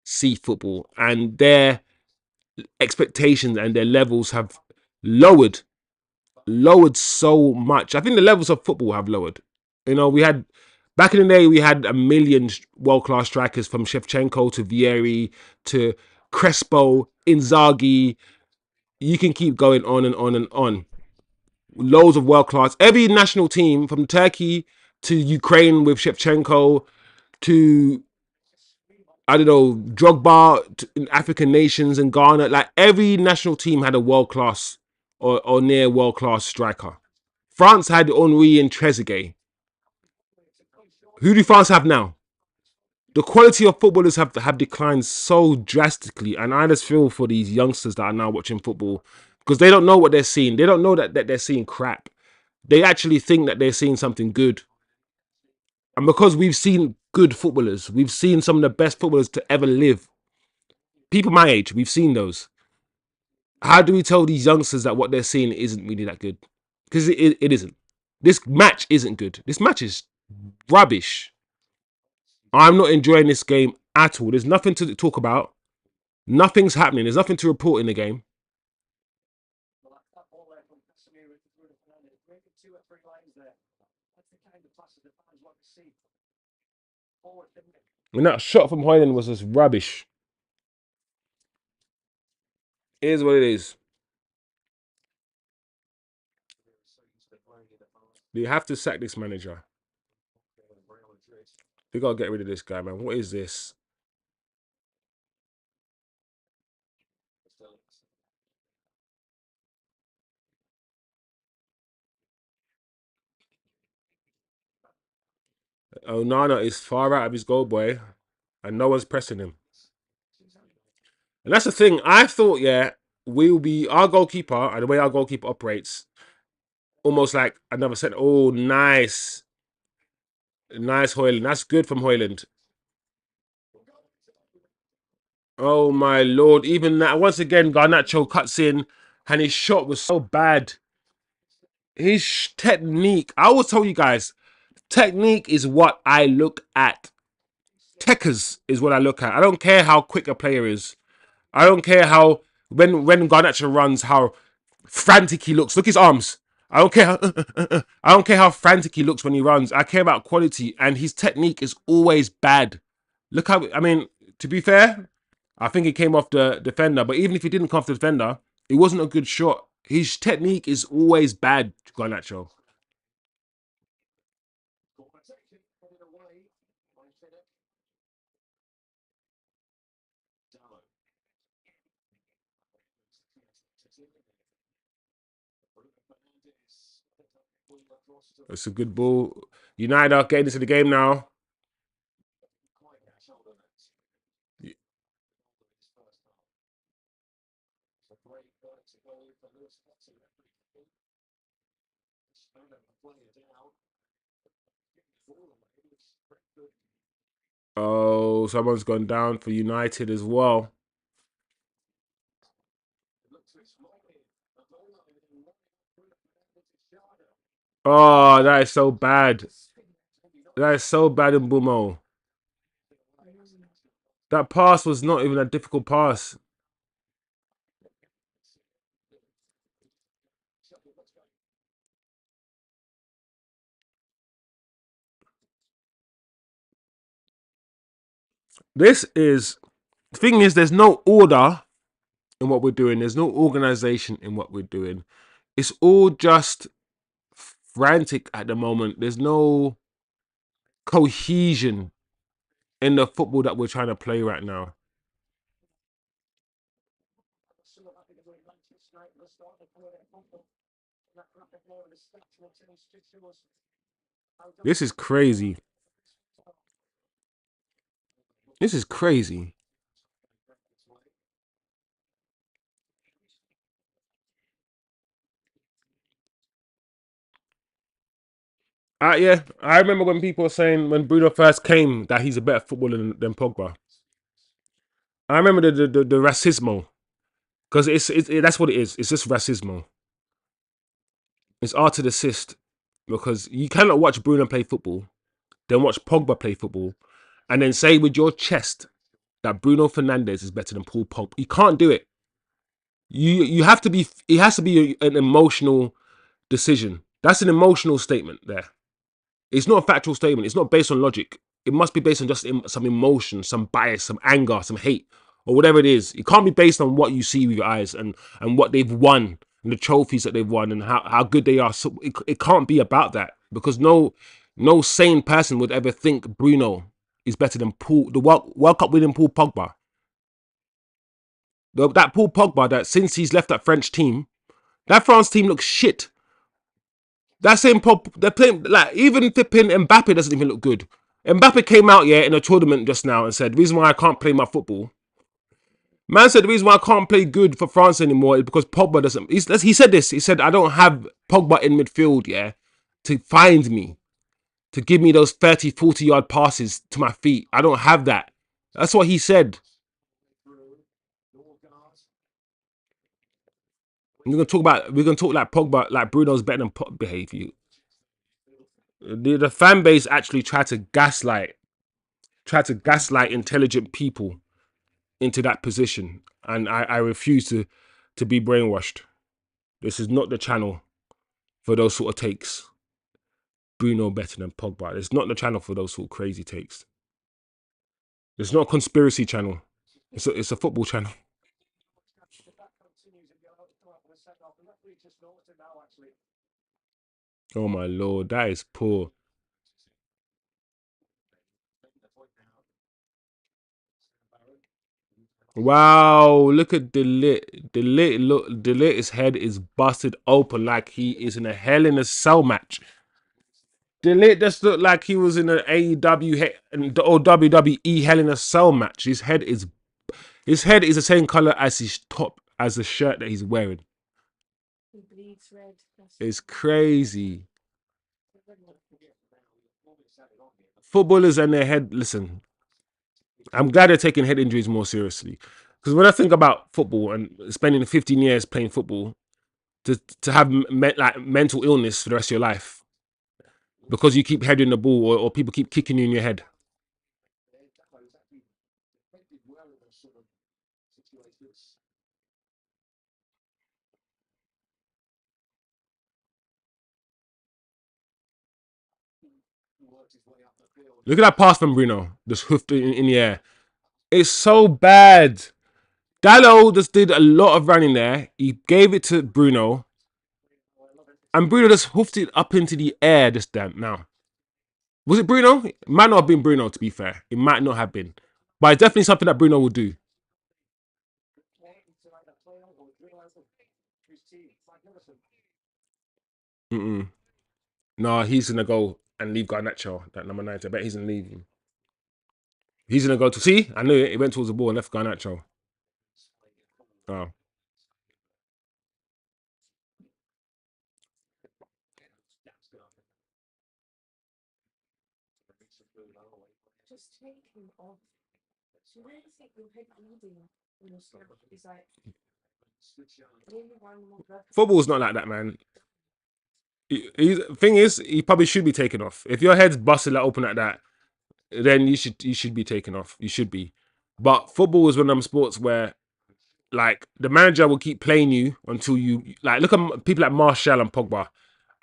see football and their expectations and their levels have lowered so much. I think the levels of football have lowered. You know, we had back in the day, we had a million world class strikers from Shevchenko to Vieri to Crespo, Inzaghi. You can keep going on and on and on. Loads of world class. Every national team from Turkey to Ukraine with Shevchenko to, I don't know, Drogba in African nations and Ghana. Like every national team had a world class or near world class striker. France had Henri and Trezeguet. Who do France have now? The quality of footballers have declined so drastically, and I just feel for these youngsters that are now watching football because they don't know what they're seeing. They don't know that they're seeing crap. They actually think that they're seeing something good. And because we've seen good footballers, we've seen some of the best footballers to ever live. People my age, we've seen those. How do we tell these youngsters that what they're seeing isn't really that good? Because it isn't. This match isn't good. This match is rubbish. I'm not enjoying this game at all. There's nothing to talk about. Nothing's happening. There's nothing to report in the game. And that shot from Hojlund was just rubbish. It is what it is. You have to sack this manager. We gotta get rid of this guy, man. What is this? Onana is far out of his goal, boy, and no one's pressing him. And that's the thing. I thought, yeah, we'll be our goalkeeper and the way our goalkeeper operates, almost like another set. Oh, nice, nice Hojlund. That's good from Hojlund. Oh my lord! Even that once again, Garnacho cuts in, and his shot was so bad. His technique. I will tell you guys, technique is what I look at. Techers is what I look at. I don't care how quick a player is. I don't care how when Garnacho runs, how frantic he looks. Look his arms. I don't care. I don't care how frantic he looks when he runs. I care about quality, and his technique is always bad. Look how I mean. To be fair, I think he came off the defender. But even if he didn't come off the defender, it wasn't a good shot. His technique is always bad, Garnacho. It's a good ball. United are getting into the game now. Oh, someone's gone down for United as well. Oh, that is so bad. That is so bad in Bumo. That pass was not even a difficult pass. This is the thing is there's no order in what we're doing. There's no organization in what we're doing. It's all just frantic at the moment. There's no cohesion in the football that we're trying to play right now. This is crazy. This is crazy. Yeah, I remember when people were saying when Bruno first came that he's a better footballer than Pogba. I remember the racismo because that's what it is. It's just racismo. It's art to assist because you cannot watch Bruno play football, then watch Pogba play football, and then say with your chest that Bruno Fernandes is better than Paul Pogba. You can't do it. You have to be. It has to be an emotional decision. That's an emotional statement there. It's not a factual statement. It's not based on logic. It must be based on just some emotion, some bias, some anger, some hate, or whatever it is. It can't be based on what you see with your eyes and what they've won and the trophies that they've won and how good they are. So it can't be about that because no sane person would ever think Bruno is better than Paul, the World Cup winning Paul Pogba. That Paul Pogba that since he's left that French team, that France team looks shit. That same pop, they're playing like even flipping Mbappe doesn't even look good. Mbappe came out in a tournament just now and said the reason why I can't play my football. Man said the reason why I can't play good for France anymore is because Pogba doesn't. He said this. He said I don't have Pogba in midfield, to find me, to give me those 30, 40-yard passes to my feet. I don't have that. That's what he said. We're gonna talk like Pogba, like Bruno's better than Pogba. Behave you. The fan base actually tried to gaslight intelligent people into that position, and I refuse to be brainwashed. This is not the channel for those sort of takes. Bruno better than Pogba. It's not the channel for those sort of crazy takes. It's not a conspiracy channel. It's a football channel. Oh my lord, that is poor. Wow, look at the lit. The lit look the lit's head is busted open like he is in a Hell in a Cell match. The lit just looked like he was in an AEW or WWE Hell in a Cell match. His head is the same color as his top, as the shirt that he's wearing. It's crazy. Footballers and their head. Listen, I'm glad they're taking head injuries more seriously. Because when I think about football and spending 15 years playing football, to have like mental illness for the rest of your life because you keep heading the ball or people keep kicking you in your head. Look at that pass from Bruno, just hoofed in the air. It's so bad. Dallo just did a lot of running there. He gave it to Bruno, and Bruno just hoofed it up into the air just then. Now, was it Bruno? It might not have been Bruno, to be fair. It might not have been. But it's definitely something that Bruno will do. Mm-mm. No, he's going to go and leave Garnacho, that number 9. I bet he's going to leave him. He's going to go to... See? I knew it. He went towards the ball and left Garnacho. Oh. Football's not like that, man. Thing is, he probably should be taken off. If your head's busted like open like that, then you should be taken off. You should be. But football is one of them sports where like the manager will keep playing you until you like look at people like Martial and Pogba.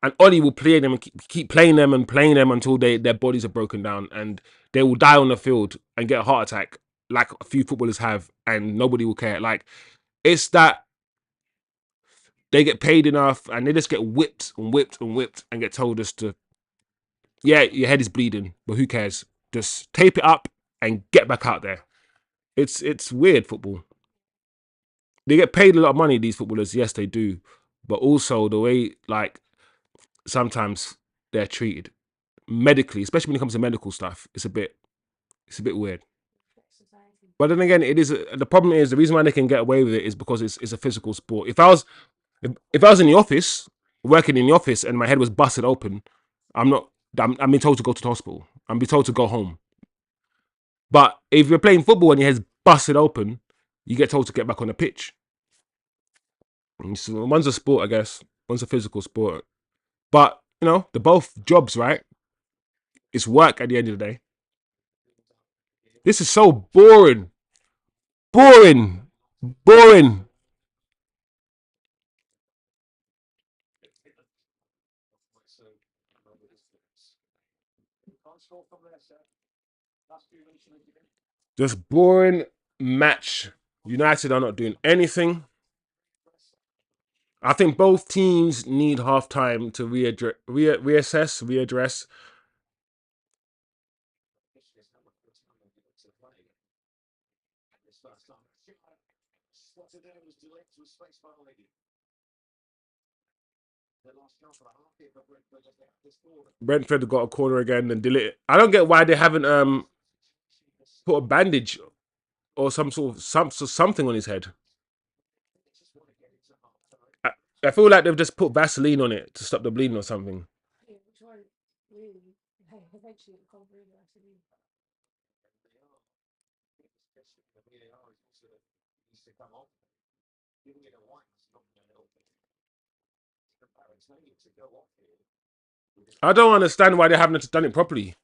And Ollie will play them and keep playing them and playing them until their bodies are broken down and they will die on the field and get a heart attack like a few footballers have and nobody will care. Like it's that they get paid enough and they just get whipped and whipped and whipped and get told just to, yeah, your head is bleeding, but who cares? Just tape it up and get back out there. It's weird football. They get paid a lot of money, these footballers. Yes, they do. But also the way like sometimes they're treated medically, especially when it comes to medical stuff, it's a bit weird. But then again, it is the problem is the reason why they can get away with it is because it's a physical sport. If I was in the office, working in the office, and my head was busted open, I'm not. I'm being told to go to the hospital. I'm being told to go home. But if you're playing football and your head's busted open, you get told to get back on the pitch. And so one's a sport, I guess. One's a physical sport. But they're both jobs, right? It's work at the end of the day. This is so boring, boring, boring. Just boring match. United are not doing anything. I think both teams need half time to readdress. Brentford got a corner again and delete it. I don't get why they haven't put a bandage or some sort of something on his head. I, I feel like they've just put Vaseline on it to stop the bleeding or something. I don't understand why they haven't done it properly.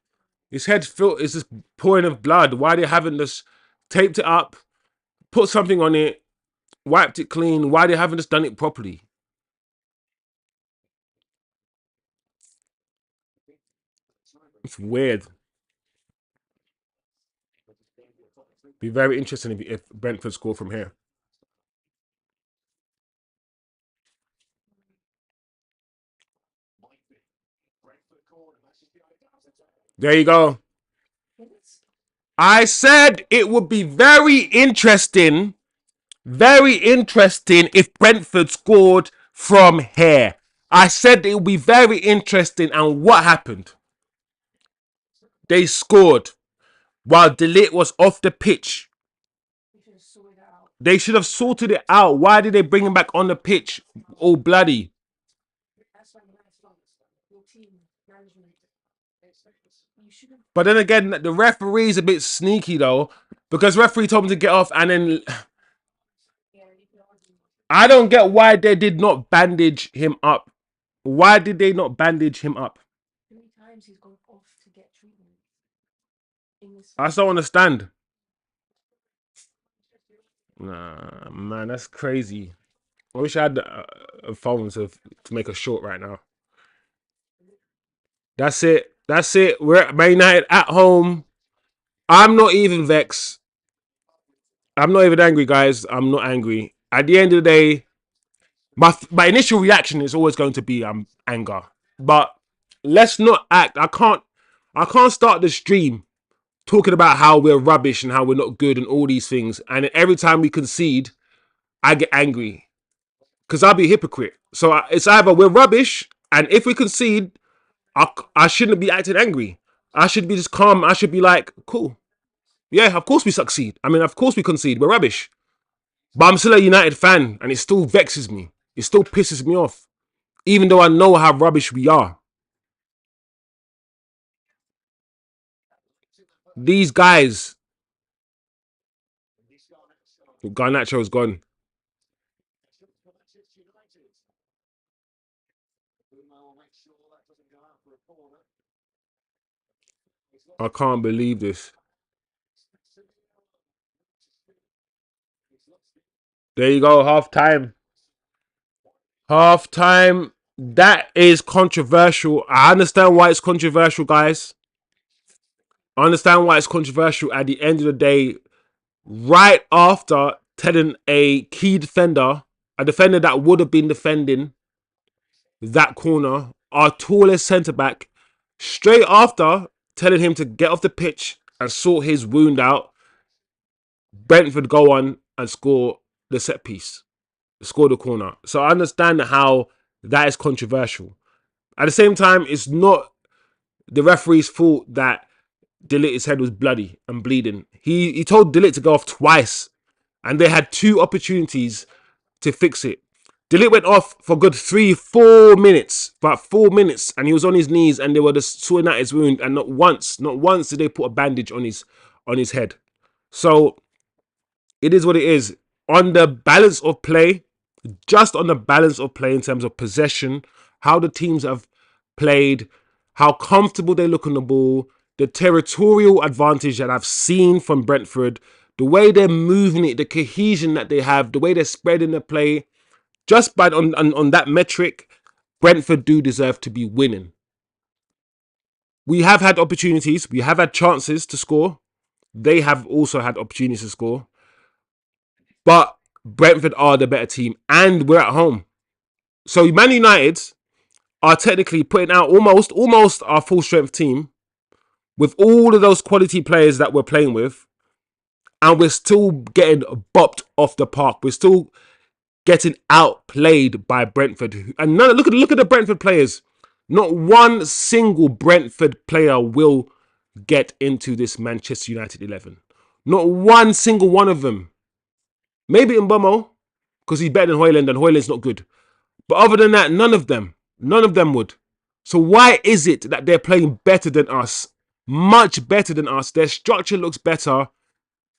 His head is just pouring of blood. Why they haven't just taped it up, put something on it, wiped it clean? Why they haven't just done it properly? It's weird. Be very interesting if Brentford score from here. There you go. I said it would be very interesting if Brentford scored from here. I said it would be very interesting, and what happened? They scored while Ligt was off the pitch. They should have sorted it out. Why did they bring him back on the pitch all bloody? But then again, the referee's a bit sneaky though, because referee told him to get off, and then I don't get why they did not bandage him up. Why did they not bandage him up? I just don't understand. Nah, man, that's crazy. I wish I had a phone to make a short right now. That's it. That's it. We're at Man United at home. I'm not even vexed. I'm not even angry, guys. I'm not angry. At the end of the day, my initial reaction is always going to be anger. But let's not act. I can't start the stream talking about how we're rubbish and how we're not good and all these things. And every time we concede, I get angry because I'll be a hypocrite. So it's either we're rubbish, and if we concede, I shouldn't be acting angry. I should be just calm. I should be like, cool. Yeah, of course we succeed. I mean, of course we concede. We're rubbish. But I'm still a United fan, and it still vexes me. It still pisses me off. Even though I know how rubbish we are. These guys. Garnacho is gone. I can't believe this. There you go, half time. Half time. That is controversial. I understand why it's controversial, guys. I understand why it's controversial. At the end of the day, right after telling a key defender, a defender that would have been defending that corner, our tallest centre back, straight after telling him to get off the pitch and sort his wound out, Brentford go on and score the set piece, score the corner. So I understand how that is controversial. At the same time, it's not the referee's fault that Ligt's head was bloody and bleeding. He told Ligt to go off twice, and they had 2 opportunities to fix it. Ligt went off for good 3-4 minutes, about 4 minutes, and he was on his knees, and they were just sorting out his wound, and not once did they put a bandage on his head. So it is what it is. On the balance of play, just on the balance of play in terms of possession, how the teams have played, how comfortable they look on the ball, the territorial advantage that I've seen from Brentford, the way they're moving it, the cohesion that they have, the way they're spreading the play, just by on that metric, Brentford do deserve to be winning. We have had opportunities. We have had chances to score. They have also had opportunities to score. But Brentford are the better team, and we're at home. So Man United are technically putting out almost our full strength team with all of those quality players that we're playing with, and we're still getting bopped off the park. We're still getting outplayed by Brentford. And look at the Brentford players. Not one single Brentford player will get into this Manchester United 11. Not one single one of them. Maybe Mbomo, because he's better than Hojlund, and Hojlund's not good. But other than that, none of them would. So why is it that they're playing better than us? Much better than us. Their structure looks better,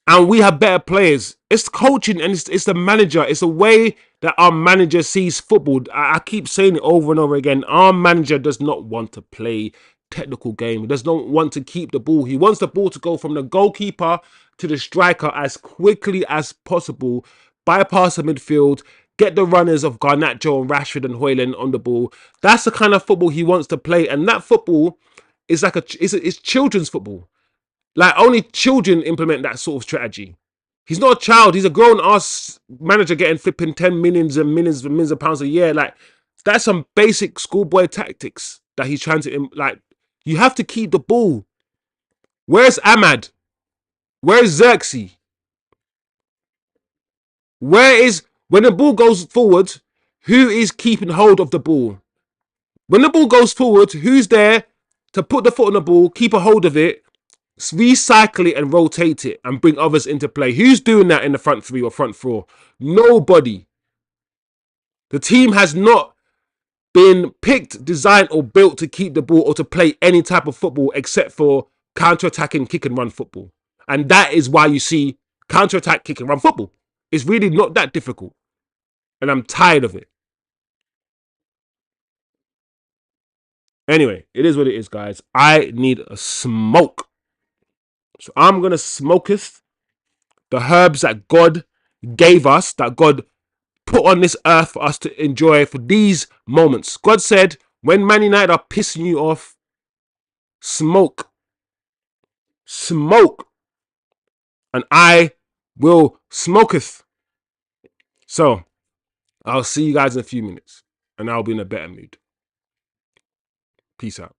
and we have better players. It's coaching, and it's the manager. It's the way that our manager sees football. I keep saying it over and over again. Our manager does not want to play technical game. He does not want to keep the ball. He wants the ball to go from the goalkeeper to the striker as quickly as possible, bypass the midfield, get the runners of Garnacho and Rashford and Hojlund on the ball. That's the kind of football he wants to play, and that football is like it's children's football. Like only children implement that sort of strategy. He's not a child. He's a grown ass manager getting flipping 10 millions and millions and millions of pounds a year. Like that's some basic schoolboy tactics that he's trying to like. You have to keep the ball. Where's AMAD? Where's Zirkzee? Where is when the ball goes forward? Who is keeping hold of the ball? When the ball goes forward, who's there to put the foot on the ball, keep a hold of it, recycle it and rotate it and bring others into play? Who's doing that in the front three or front four? Nobody. The team has not been picked, designed or built to keep the ball or to play any type of football except for counter-attacking, kick and run football. And that is why you see counter-attack, kick and run football. It's really not that difficult. And I'm tired of it. Anyway, it is what it is, guys. I need a smoke. So I'm going to smoketh the herbs that God gave us, that God put on this earth for us to enjoy for these moments. God said, when Man United are pissing you off, smoke. Smoke. And I will smoketh. So, I'll see you guys in a few minutes. And I'll be in a better mood. Peace out.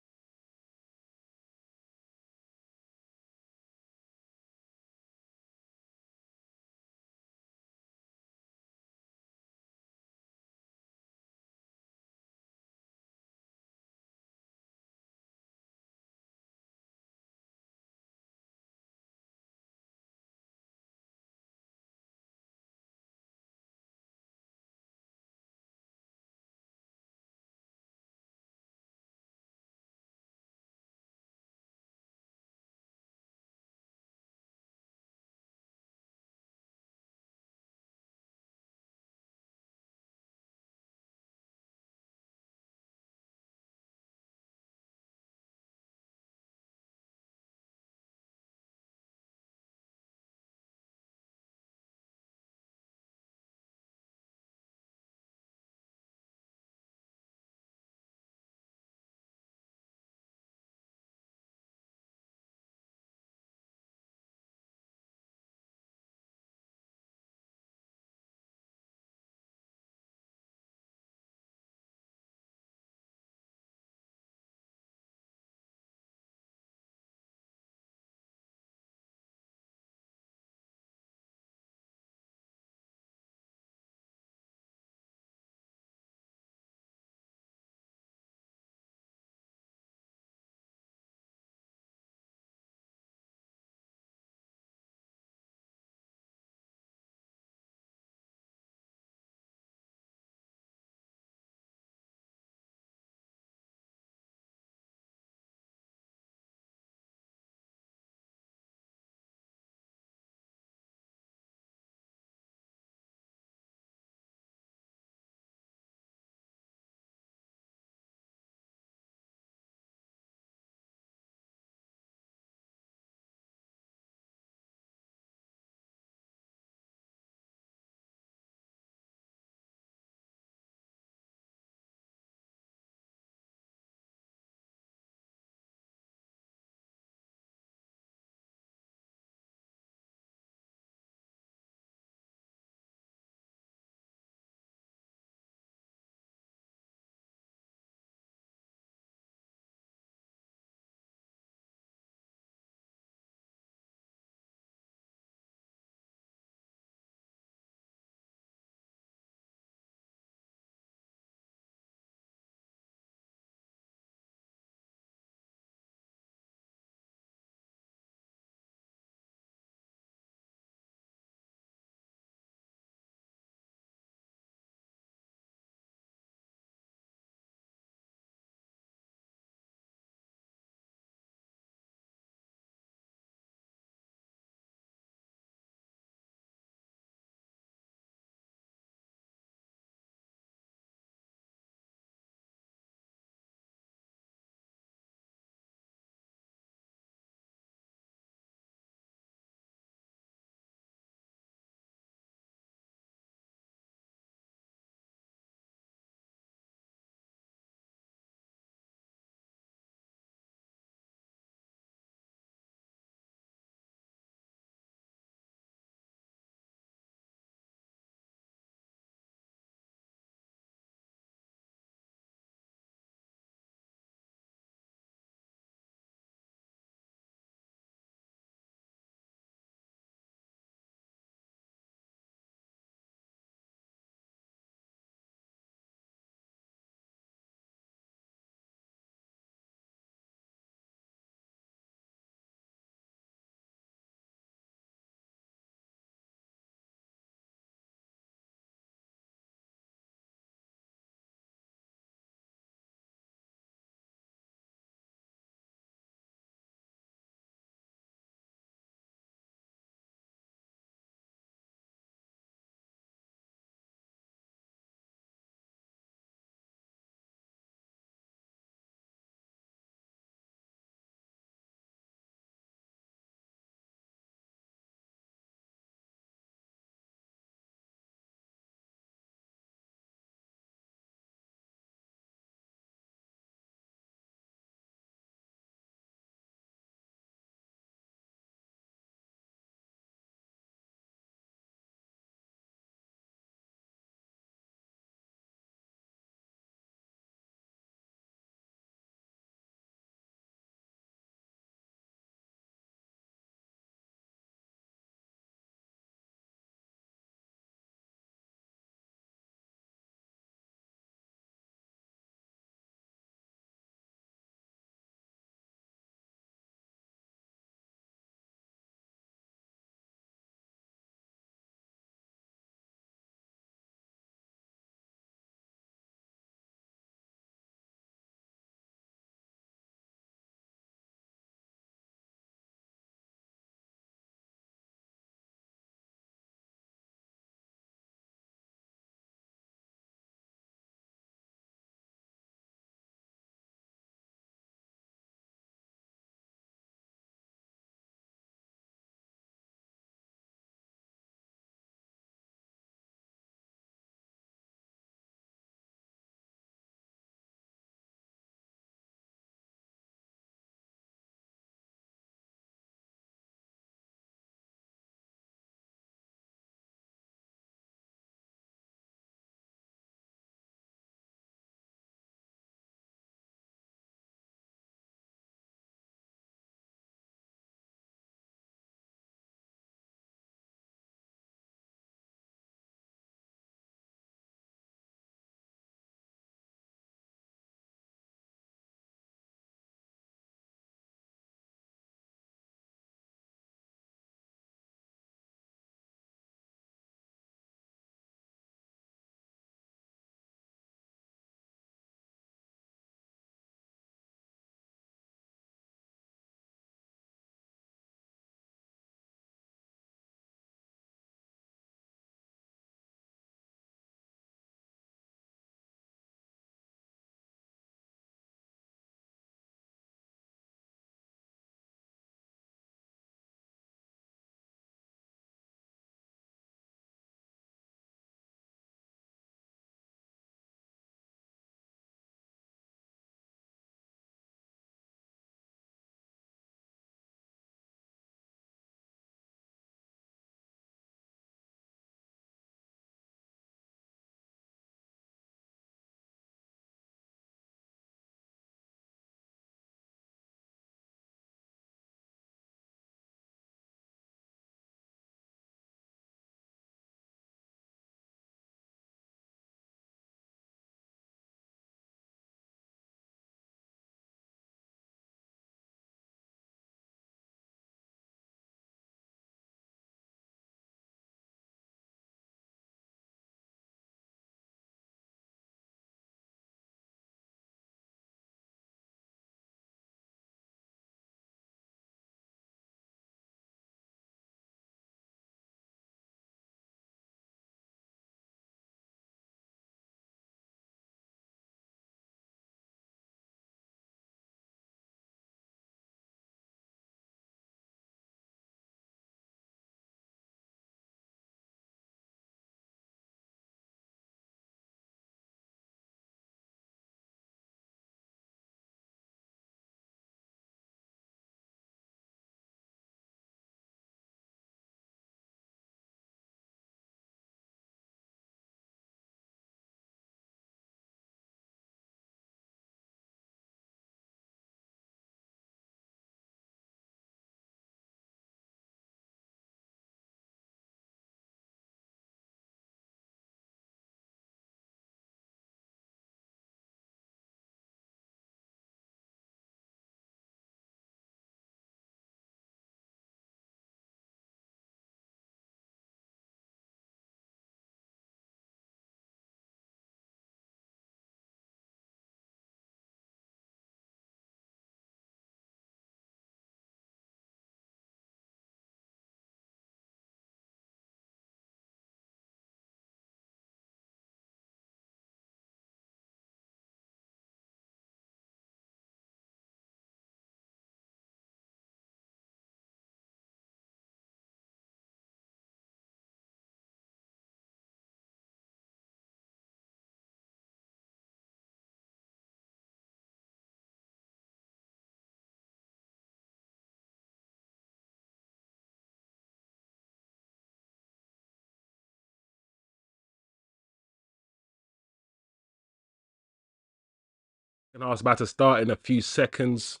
And I was about to start in a few seconds.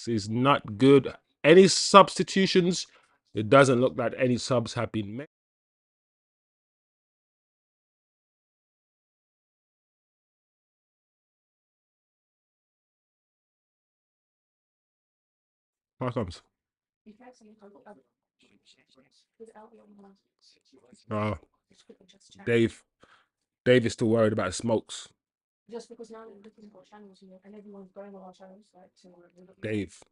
This is not good. Any substitutions? It doesn't look like any subs have been made. Here comes. Oh, Dave. Dave is still worried about smokes. Dave.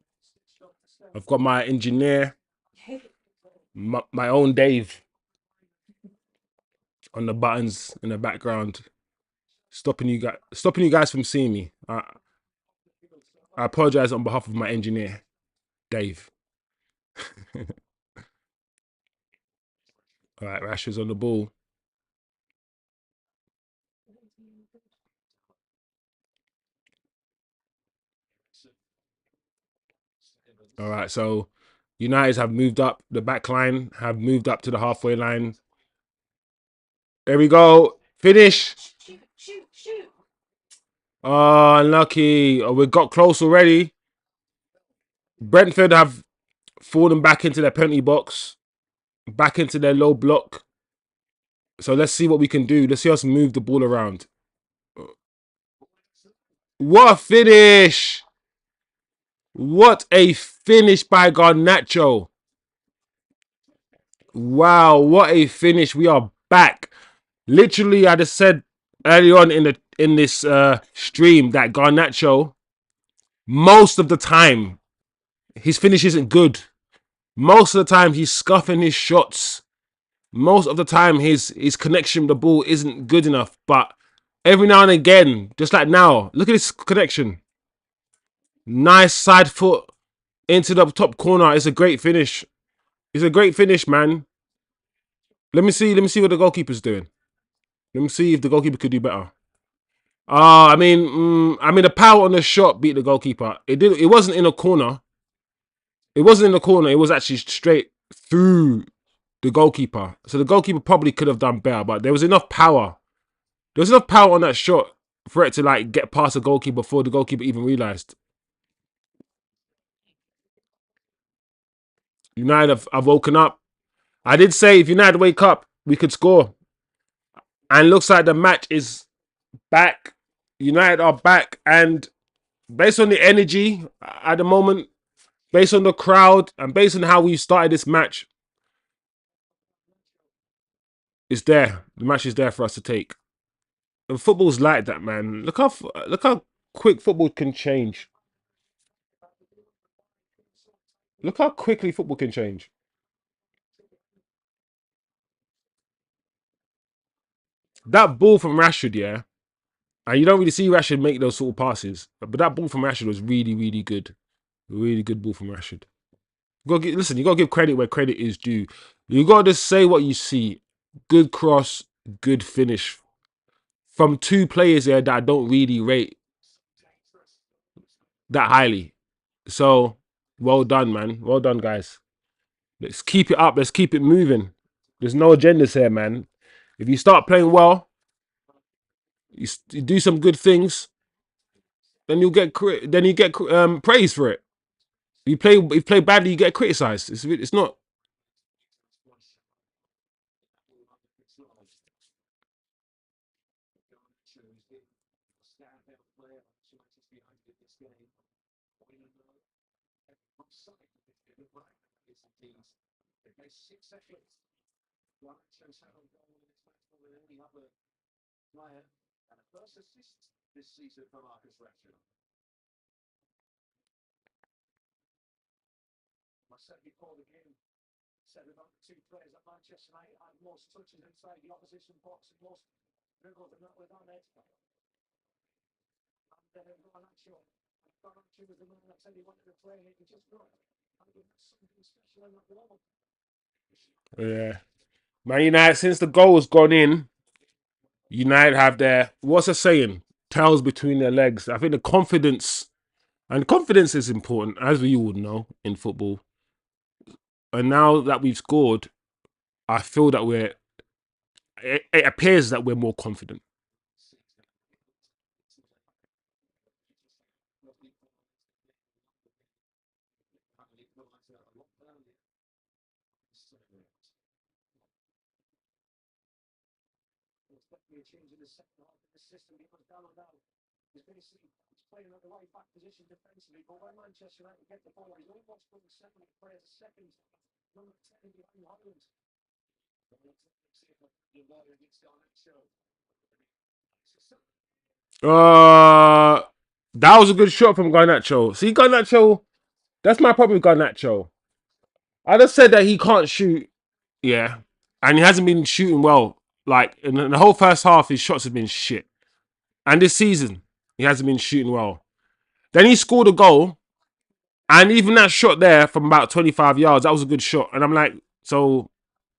I've got my engineer, my own Dave, on the buttons in the background, stopping you guys from seeing me. I apologize on behalf of my engineer, Dave. All right, Rashford's on the ball. All right, so United have moved up. The back line have moved up to the halfway line. There we go. Finish. Oh, unlucky. Oh, we got close already. Brentford have fallen back into their penalty box, back into their low block. So let's see what we can do. Let's see us move the ball around. What a finish! What a finish by Garnacho. Wow, what a finish. We are back. Literally, I just said earlier on in this stream that Garnacho, most of the time, his finish isn't good. Most of the time, he's scuffing his shots. Most of the time, his connection with the ball isn't good enough. But every now and again, just like now, look at this connection. Nice side foot into the top corner. It's a great finish. It's a great finish, man. Let me see what the goalkeeper's doing. Let me see if the goalkeeper could do better. I mean, the power on the shot beat the goalkeeper. It wasn't in a corner. It wasn't in the corner. It was actually straight through the goalkeeper. So the goalkeeper probably could have done better, but there was enough power. There was enough power on that shot for it to like get past the goalkeeper before the goalkeeper even realised. United have woken up. I did say if United wake up, we could score. And looks like the match is back. United are back. And based on the energy at the moment, based on the crowd, and based on how we started this match, it's there. The match is there for us to take. And football's like that, man. Look how quick football can change. Look how quickly football can change. That ball from Rashford, yeah. And you don't really see Rashford make those sort of passes. But that ball from Rashford was really, really good. Really good ball from Rashford. Listen, you got to give credit where credit is due. You got to just say what you see. Good cross, good finish. From two players there that I don't really rate that highly. So, well done, man. Well done, guys. Let's keep it up. Let's keep it moving. There's no agendas here, man. If you start playing well, you do some good things, then you get praise for it. If you play badly, you get criticized. It's not. Yeah. Man United, since the goal has gone in, United have their, what's a saying? Tails between their legs. I think the confidence, and confidence is important, as we all know in football. And now that we've scored, I feel that it appears that we're more confident. Uh, that was a good shot from Garnacho. See, Garnacho, that's my problem with Garnacho. I just said that he can't shoot, yeah, and he hasn't been shooting well. Like in the whole first half, his shots have been shit. And this season, he hasn't been shooting well. Then he scored a goal, and even that shot there from about 25 yards, that was a good shot. And I'm like, so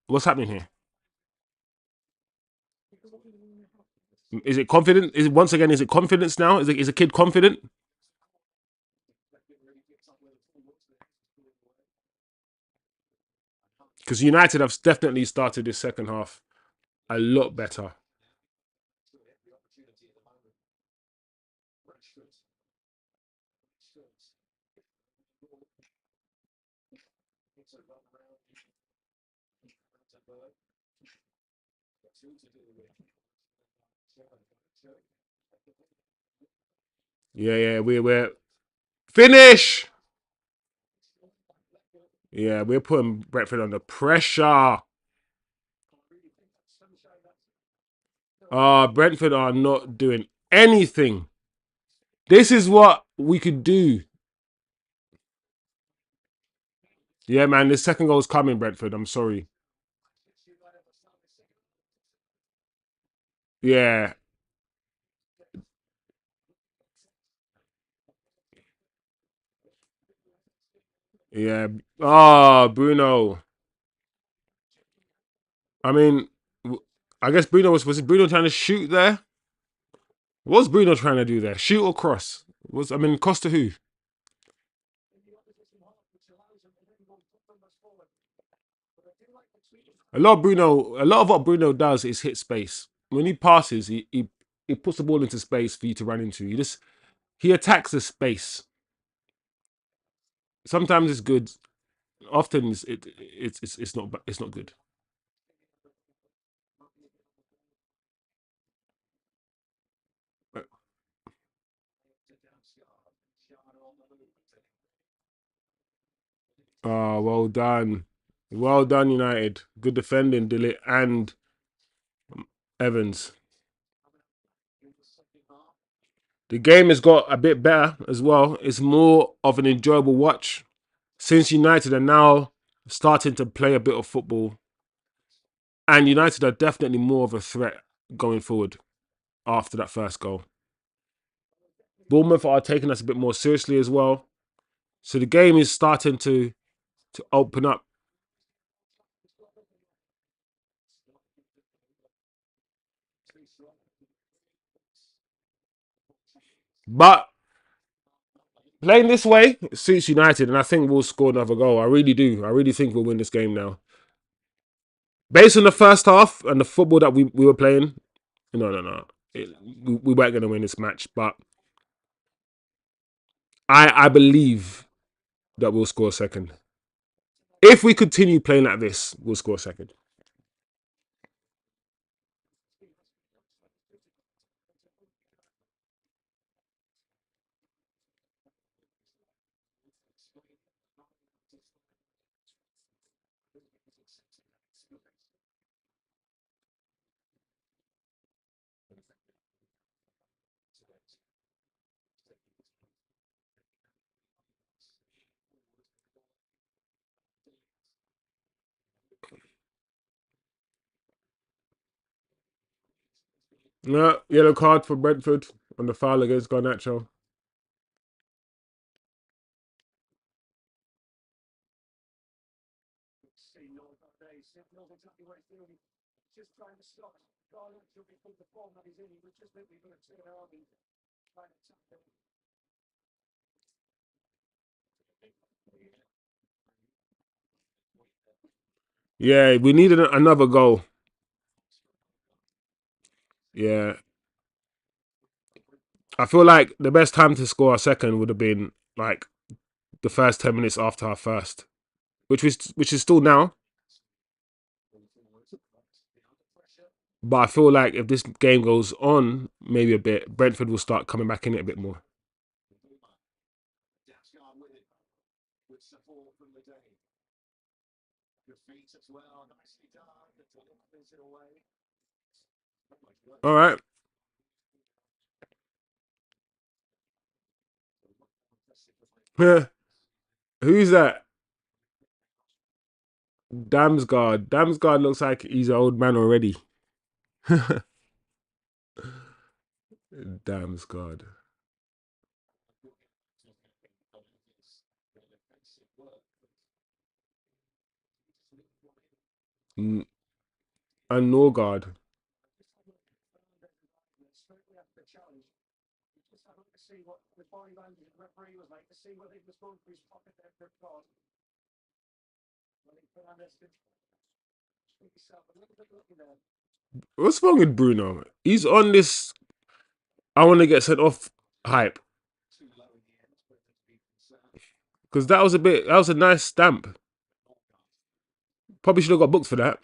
what's happening here? Is it confident? Is it once again? Is it confidence now? Is a kid confident? Because United have definitely started this second half a lot better. Yeah, yeah, we're finish. Yeah, we're putting Brentford under pressure. Brentford are not doing anything. This is what we could do. Yeah, man, this second goal's coming, Brentford. I'm sorry. Yeah, yeah. Oh, Bruno. I mean, I guess Bruno was it Bruno trying to shoot there? What's Bruno trying to do there? Shoot or cross? Was I mean, cross to who? A lot of what Bruno does is hit space. When he passes, he puts the ball into space for you to run into. He attacks the space. Sometimes it's good. Often it's not good. Oh, well done, United. Good defending, Dillit and Evans. The game has got a bit better as well. It's more of an enjoyable watch since United are now starting to play a bit of football, and United are definitely more of a threat going forward after that first goal. Bournemouth are taking us a bit more seriously as well. So the game is starting to open up. But playing this way suits United, and I think we'll score another goal. I really do. I really think we'll win this game now. Based on the first half and the football that we were playing, no. We weren't going to win this match, but I believe that we'll score a second. If we continue playing like this, we'll score a second. No, yellow card for Brentford on the foul against Garnacho. Yeah, we needed another goal. Yeah. I feel like the best time to score a second would have been like the first 10 minutes after our first, which is still now. But I feel like if this game goes on maybe a bit, Brentford will start coming back in it a bit more. All right. Who's that? Damsgaard. Damsgaard looks like he's an old man already. Damsgaard. And Norgard. What's wrong with Bruno? He's on this I want to get sent off hype. Because that was a nice stamp. Probably should have got booked for that.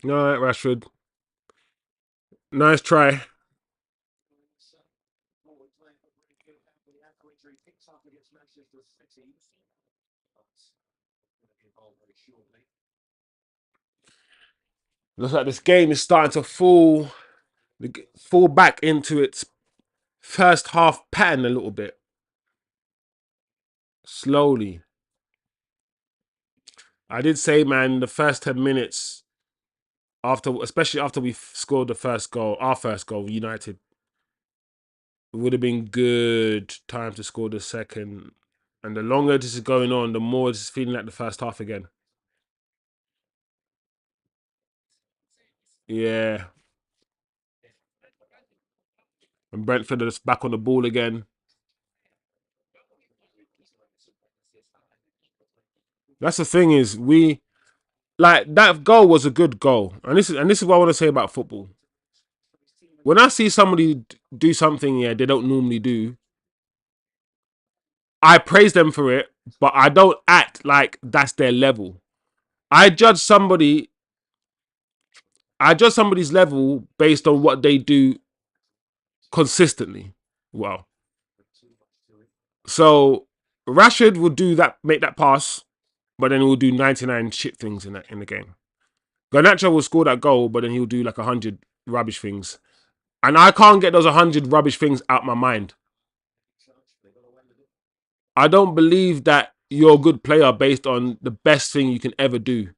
All right, Rashford. Nice try. Looks like this game is starting to fall back into its first half pattern a little bit. Slowly. I did say, man, the first 10 minutes especially after we scored the first goal, our first goal, United, it would have been good time to score the second. And the longer this is going on, the more it's feeling like the first half again. Yeah. And Brentford is back on the ball again. That's the thing is like that goal was a good goal. And this is what I want to say about football. When I see somebody do something they don't normally do, I praise them for it, but I don't act like that's their level. I judge somebody I judge somebody's level based on what they do consistently. Well, so Rashford will do that, make that pass, but then he'll do 99 shit things in the game. Garnacho will score that goal, but then he'll do like 100 rubbish things. And I can't get those 100 rubbish things out my mind. I don't believe that you're a good player based on the best thing you can ever do.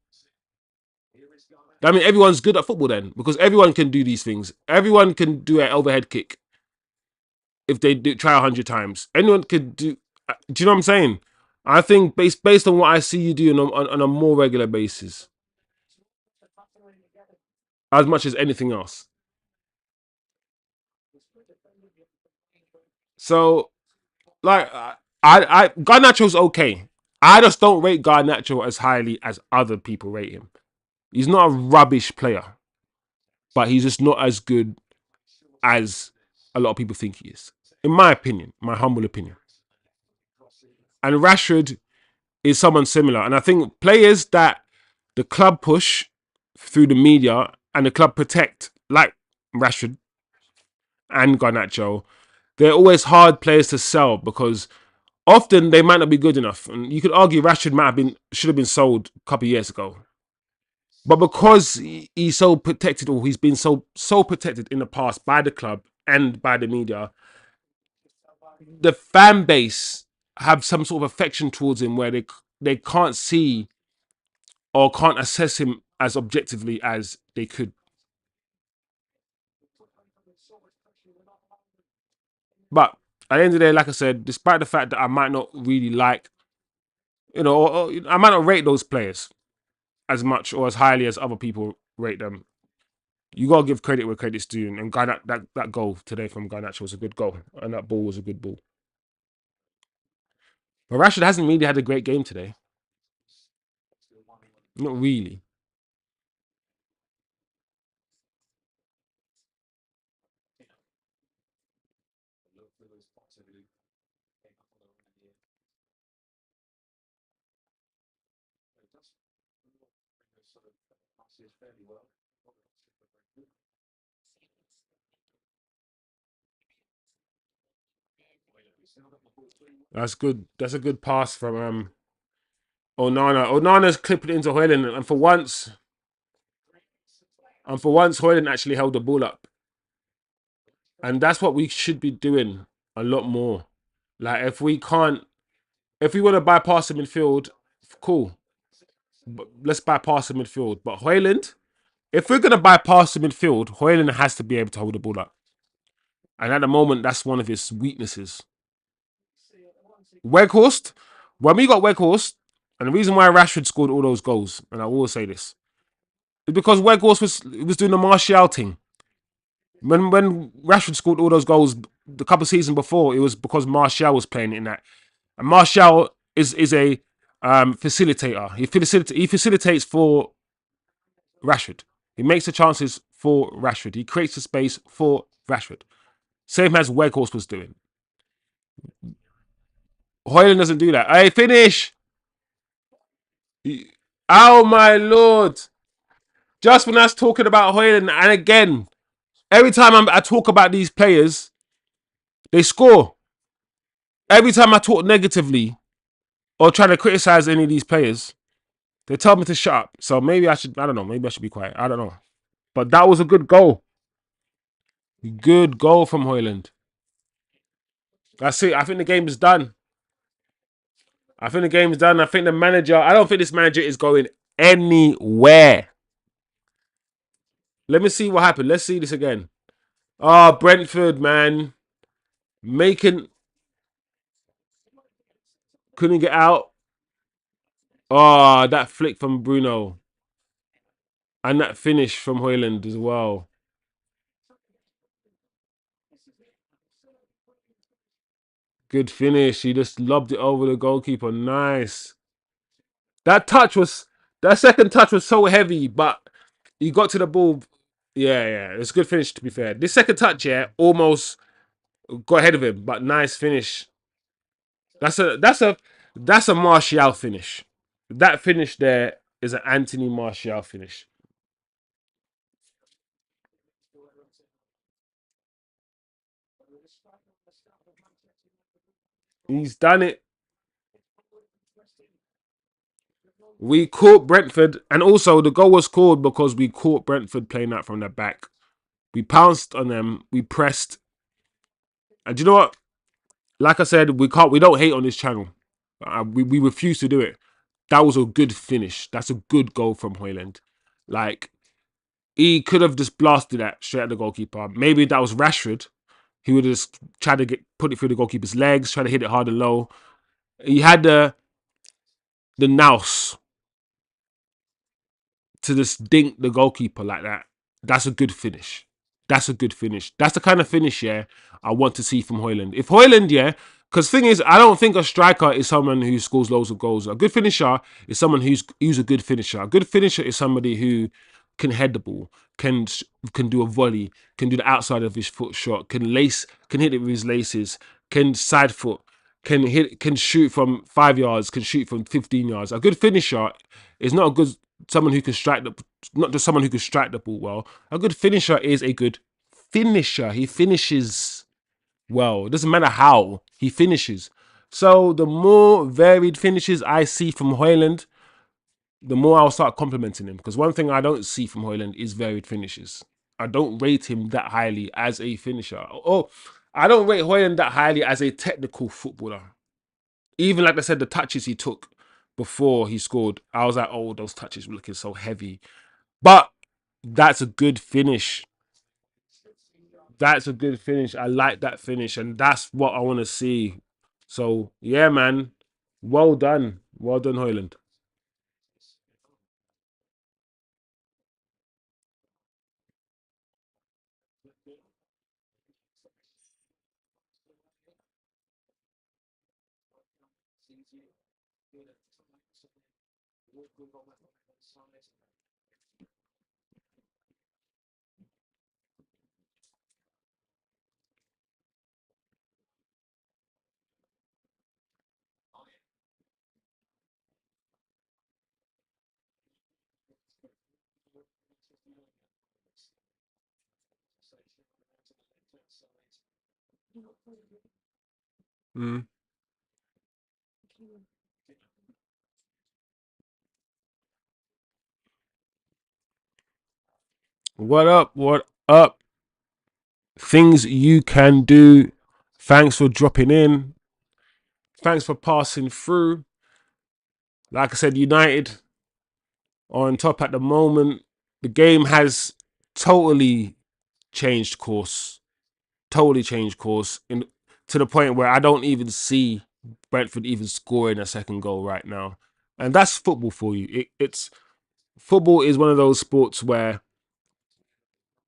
I mean, everyone's good at football then, because everyone can do these things. Everyone can do an overhead kick if they try 100 times. Anyone could do. Do you know what I'm saying? I think based on what I see you do on a more regular basis, as much as anything else. So, like, Garnacho's okay. I just don't rate Garnacho as highly as other people rate him. He's not a rubbish player, but he's just not as good as a lot of people think he is. In my opinion, my humble opinion. And Rashford is someone similar. And I think players that the club push through the media and the club protect, like Rashford and Garnacho, they're always hard players to sell because often they might not be good enough. And you could argue Rashford should have been sold a couple of years ago. But because he's so protected, or he's been so protected in the past by the club and by the media, the fan base have some sort of affection towards him where they can't see or can't assess him as objectively as they could. But at the end of the day, like I said, despite the fact that I might not really like, or I might not rate those players as much or as highly as other people rate them, you gotta give credit where credit's due. And that goal today from Garnacho was a good goal, and that ball was a good ball. But Rashford hasn't really had a great game today. Not really. That's good. That's a good pass from Onana. Onana's clipping it into Hojlund, and for once, Hojlund actually held the ball up, and that's what we should be doing a lot more. Like if we want to bypass the midfield, cool. But let's bypass the midfield. But Hojlund, if we're gonna bypass the midfield, Hojlund has to be able to hold the ball up, and at the moment, that's one of his weaknesses. Weghorst, when we got Weghorst, and the reason why Rashford scored all those goals, and I will say this, is because Weghorst was doing the Martial thing. When Rashford scored all those goals the couple of seasons before, it was because Martial was playing in that. And Martial is a facilitator. He facilitates for Rashford. He makes the chances for Rashford. He creates the space for Rashford. Same as Weghorst was doing. Hojlund doesn't do that. Hey, finish! Oh my lord! Just when I was talking about Hojlund, and again, every time I talk about these players, they score. Every time I talk negatively or try to criticize any of these players, they tell me to shut up. So maybe I don't know, maybe I should be quiet. I don't know. But that was a good goal. Good goal from Hojlund. That's it. I think the game is done. I think the game is done. I think I don't think this manager is going anywhere. Let me see what happened. Let's see this again. Oh, Brentford, man. Couldn't get out. Oh, that flick from Bruno. And that finish from Hojlund as well. Good finish. He just lobbed it over the goalkeeper. Nice. That second touch was so heavy, but he got to the ball. Yeah. It's a good finish, to be fair. This second touch, yeah, almost got ahead of him, but nice finish. That's a Martial finish. That finish there is an Anthony Martial finish. He's done it. We caught Brentford, and also the goal was scored because we caught Brentford playing that from the back. We pounced on them. We pressed. And do you know what? Like I said, we don't hate on this channel. We refuse to do it. That was a good finish. That's a good goal from Hojlund. Like, he could have just blasted that straight at the goalkeeper. Maybe that was Rashford. He would have just tried to put it through the goalkeeper's legs, try to hit it hard and low. He had the nous to just dink the goalkeeper like that. That's a good finish. That's a good finish. That's the kind of finish, yeah, I want to see from Hojlund. If Hojlund, yeah, because thing is, I don't think a striker is someone who scores loads of goals. A good finisher is someone who's a good finisher. A good finisher is somebody who can head the ball, can do a volley, can do the outside of his foot shot, can hit it with his laces, can side foot, can shoot from 5 yards, can shoot from 15 yards. A good finisher is not a good someone who can strike the not just someone who can strike the ball well. A good finisher is a good finisher. He finishes well. It doesn't matter how he finishes. So the more varied finishes I see from Hojlund, the more I'll start complimenting him. Because one thing I don't see from Hojlund is varied finishes. I don't rate him that highly as a finisher. Oh, I don't rate Hojlund that highly as a technical footballer. Even like I said, the touches he took before he scored, I was like, oh, those touches were looking so heavy. But that's a good finish. That's a good finish. I like that finish, and that's what I want to see. So yeah, man, well done, Hojlund. Mm. What up? What up? Things you can do. Thanks for dropping in. Thanks for passing through. Like I said, United are on top at the moment. The game has totally changed course. Totally changed course to the point where I don't even see Brentford even scoring a second goal right now. And that's football for you. It's football is one of those sports where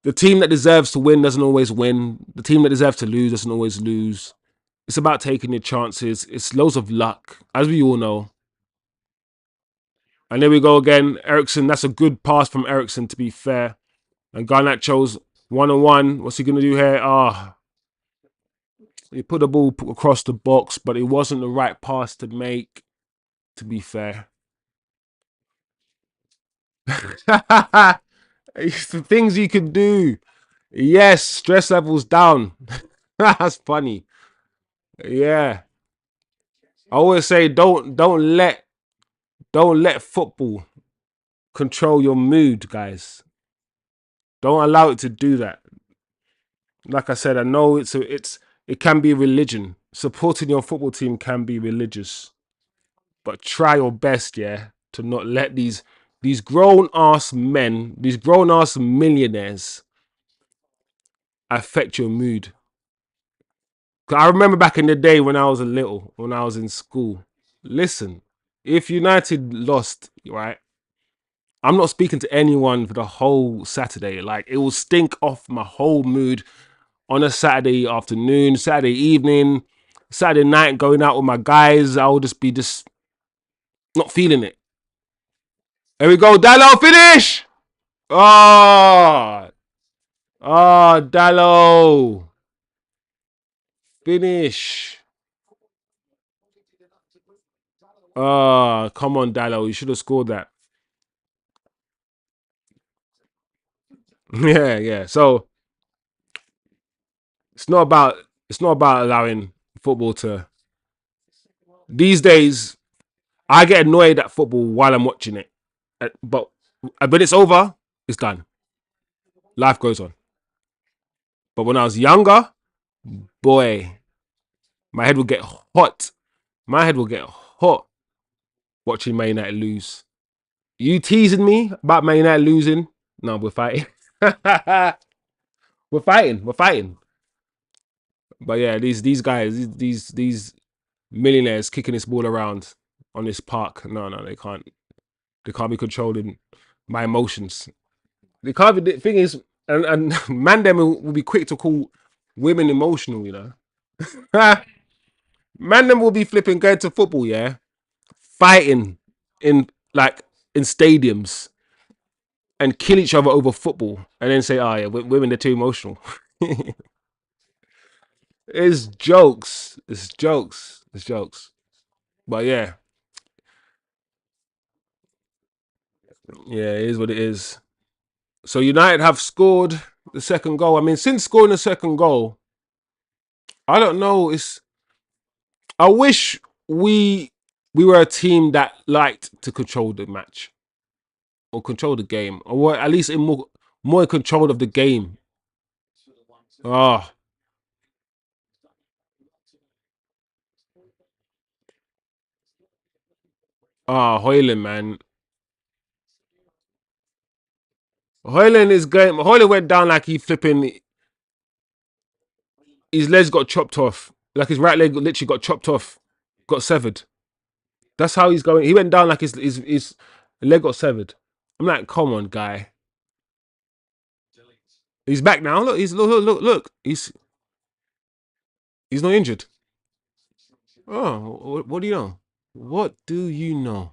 the team that deserves to win doesn't always win. The team that deserves to lose doesn't always lose. It's about taking your chances. It's loads of luck, as we all know. And there we go again. Ericsson, that's a good pass from Ericsson, to be fair. And Garnacho's 1-on-1. What's he going to do here? He put the ball across the box, but it wasn't the right pass to make, to be fair. The things you can do. Yes, stress levels down. That's funny. Yeah. I always say don't let football control your mood, guys. Don't allow it to do that. Like I said, I know it can be religion. Supporting your football team can be religious, but try your best, yeah, to not let these grown ass men, these grown ass millionaires, affect your mood. 'Cause I remember back in the day when I was when I was in school. Listen, if United lost, right, I'm not speaking to anyone for the whole Saturday. Like, it will stink off my whole mood on a Saturday afternoon, Saturday evening, Saturday night, going out with my guys. I'll just not feeling it. Here we go, Dallo, finish! Oh, Dallo, finish. Oh, come on, Dallo, you should have scored that. Yeah, yeah. So it's not about allowing football to. These days, I get annoyed at football while I'm watching it, but when it's over, it's done. Life goes on. But when I was younger, boy, my head would get hot. My head will get hot watching Man United lose. You teasing me about Man United losing? No, we're fighting. We're fighting. We're fighting. But yeah, these guys, these millionaires kicking this ball around on this park. No, they can't. They can't be controlling my emotions. They can't be. The thing is, and man, them will be quick to call women emotional. Man, them will be flipping going to football. Yeah, fighting in like in stadiums and kill each other over football, and then say, "Oh yeah, women they're too emotional." It's jokes. It's jokes. It's jokes. But yeah, it is what it is. So United have scored the second goal. I mean, since scoring the second goal, I don't know. I wish we were a team that liked to control the match or control the game, or at least in more in control of the game. Ah, Hojlund, man. Hojlund is going. Hojlund went down like he flipping. His legs got chopped off. Like his right leg literally got chopped off, got severed. That's how he's going. He went down like his leg got severed. I'm like, come on, guy. He's back now. Look, look. He's not injured. Oh, what do you know? What do you know?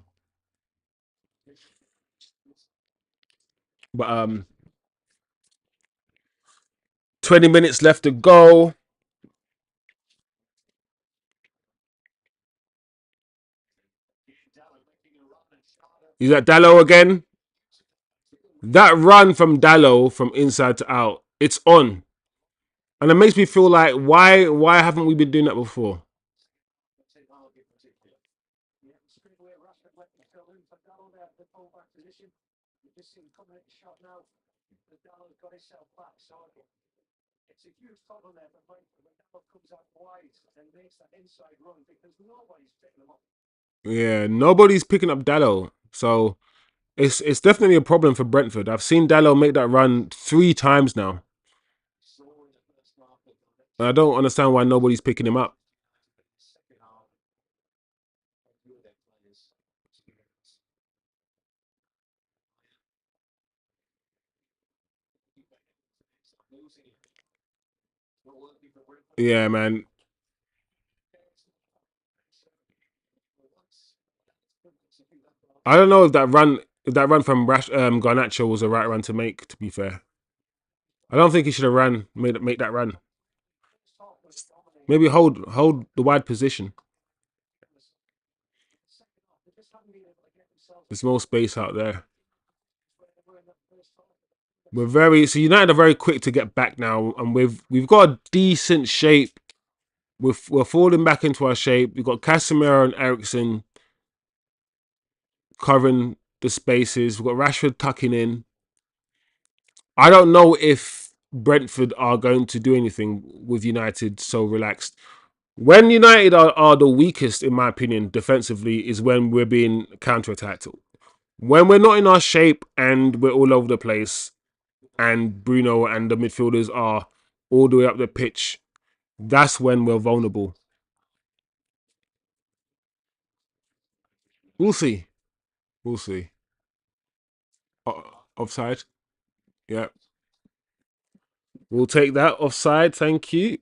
But 20 minutes left to go. He's at Dallo again. That run from Dallo from inside to out, it's on. And it makes me feel like why haven't we been doing that before? Yeah, nobody's picking up Dallo. So it's definitely a problem for Brentford. I've seen Dallo make that run 3 times now. And I don't understand why nobody's picking him up. Yeah, man. I don't know if that run from Garnacho was the right run to make, to be fair. I don't think he should have make that run. Maybe hold the wide position. There's more space out there. So United are very quick to get back now, and we've got a decent shape. We're falling back into our shape. We've got Casemiro and Eriksen covering the spaces. We've got Rashford tucking in. I don't know if Brentford are going to do anything with United so relaxed. When United are the weakest, in my opinion, defensively, is when we're being counter-attacked. When we're not in our shape and we're all over the place, and Bruno and the midfielders are all the way up the pitch, that's when we're vulnerable. We'll see. We'll see. Offside. Yeah. We'll take that offside. Thank you.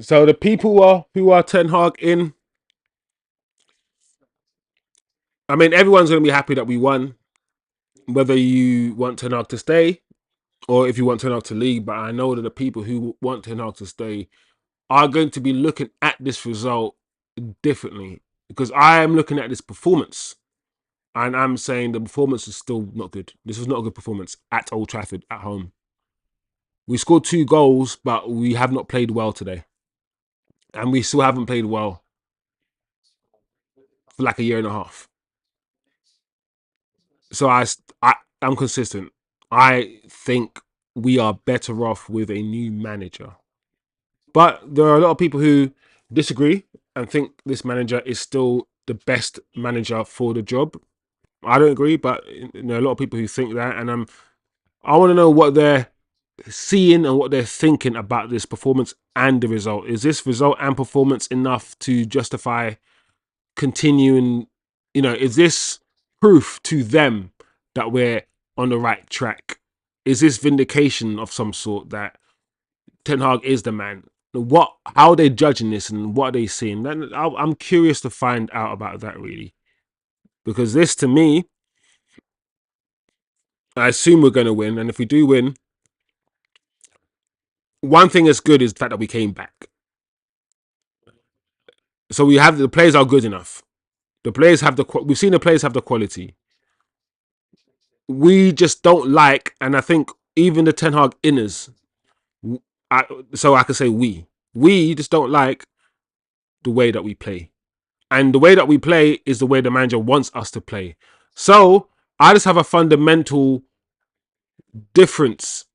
So the people who are Ten Hag in, I mean, everyone's going to be happy that we won, whether you want Ten Hag to stay or if you want Ten Hag to leave. But I know that the people who want Ten Hag to stay are going to be looking at this result differently, because I am looking at this performance and I'm saying the performance is still not good. This was not a good performance at Old Trafford at home. We scored 2 goals, but we have not played well today. And we still haven't played well for like a year and a half. So I'm consistent. I think we are better off with a new manager. But there are a lot of people who disagree and think this manager is still the best manager for the job. I don't agree, but a lot of people who think that, and I want to know what they're seeing and what they're thinking about this performance and the result. Is this result and performance enough to justify continuing? Is this proof to them that we're on the right track? Is this vindication of some sort that Ten Hag is the man? What? How are they judging this, and what are they seeing? I'm curious to find out about that, really, because this, to me, I assume we're going to win, and if we do win, one thing that's good is the fact that we came back. So we have the players are good enough. The players have the. We've seen the players have the quality. We just don't like, and I think even the Ten Hag inners. So I can say we just don't like the way that we play, and the way that we play is the way the manager wants us to play. So I just have a fundamental difference.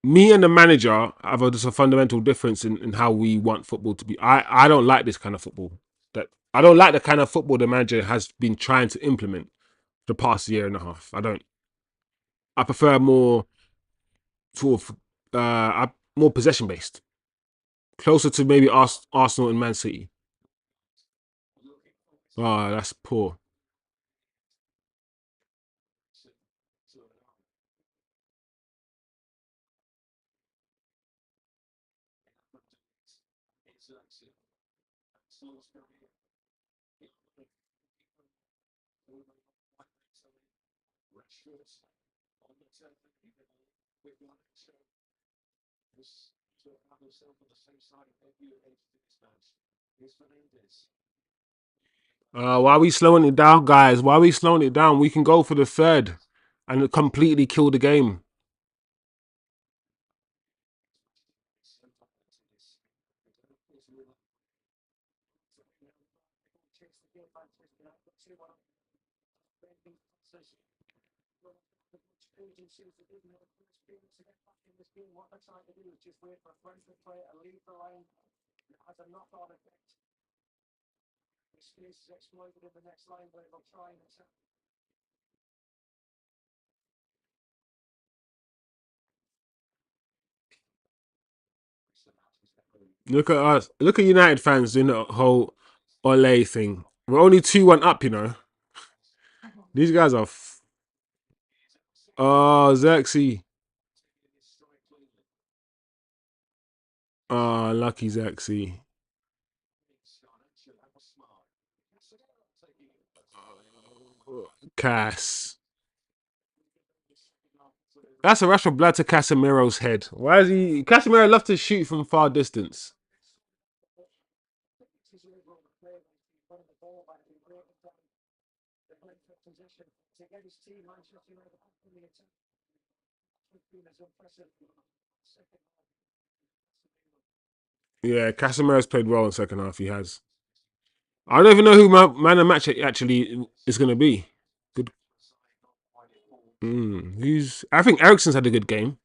Me and the manager have just a fundamental difference in how we want football to be. I don't like this kind of football. That I don't like the kind of football the manager has been trying to implement the past year and a half. I don't. I prefer more sort of more possession based, closer to maybe Arsenal and Man City. Oh, that's poor. Why are we slowing it down, guys? Why are we slowing it down? We can go for the third and completely kill the game. Look at us. Look at United fans doing the whole Ole thing. We're only 2-1 up, you know. These guys are. Oh, Zirkzee. Oh, lucky Zirkzee. Cass. That's a rush of blood to Casemiro's head. Why is he? Casemiro loves to shoot from far distance. Yeah, Casemiro's played well in second half. He has. I don't even know who my man of match actually is going to be. Good. Who's? I think Ericsson's had a good game.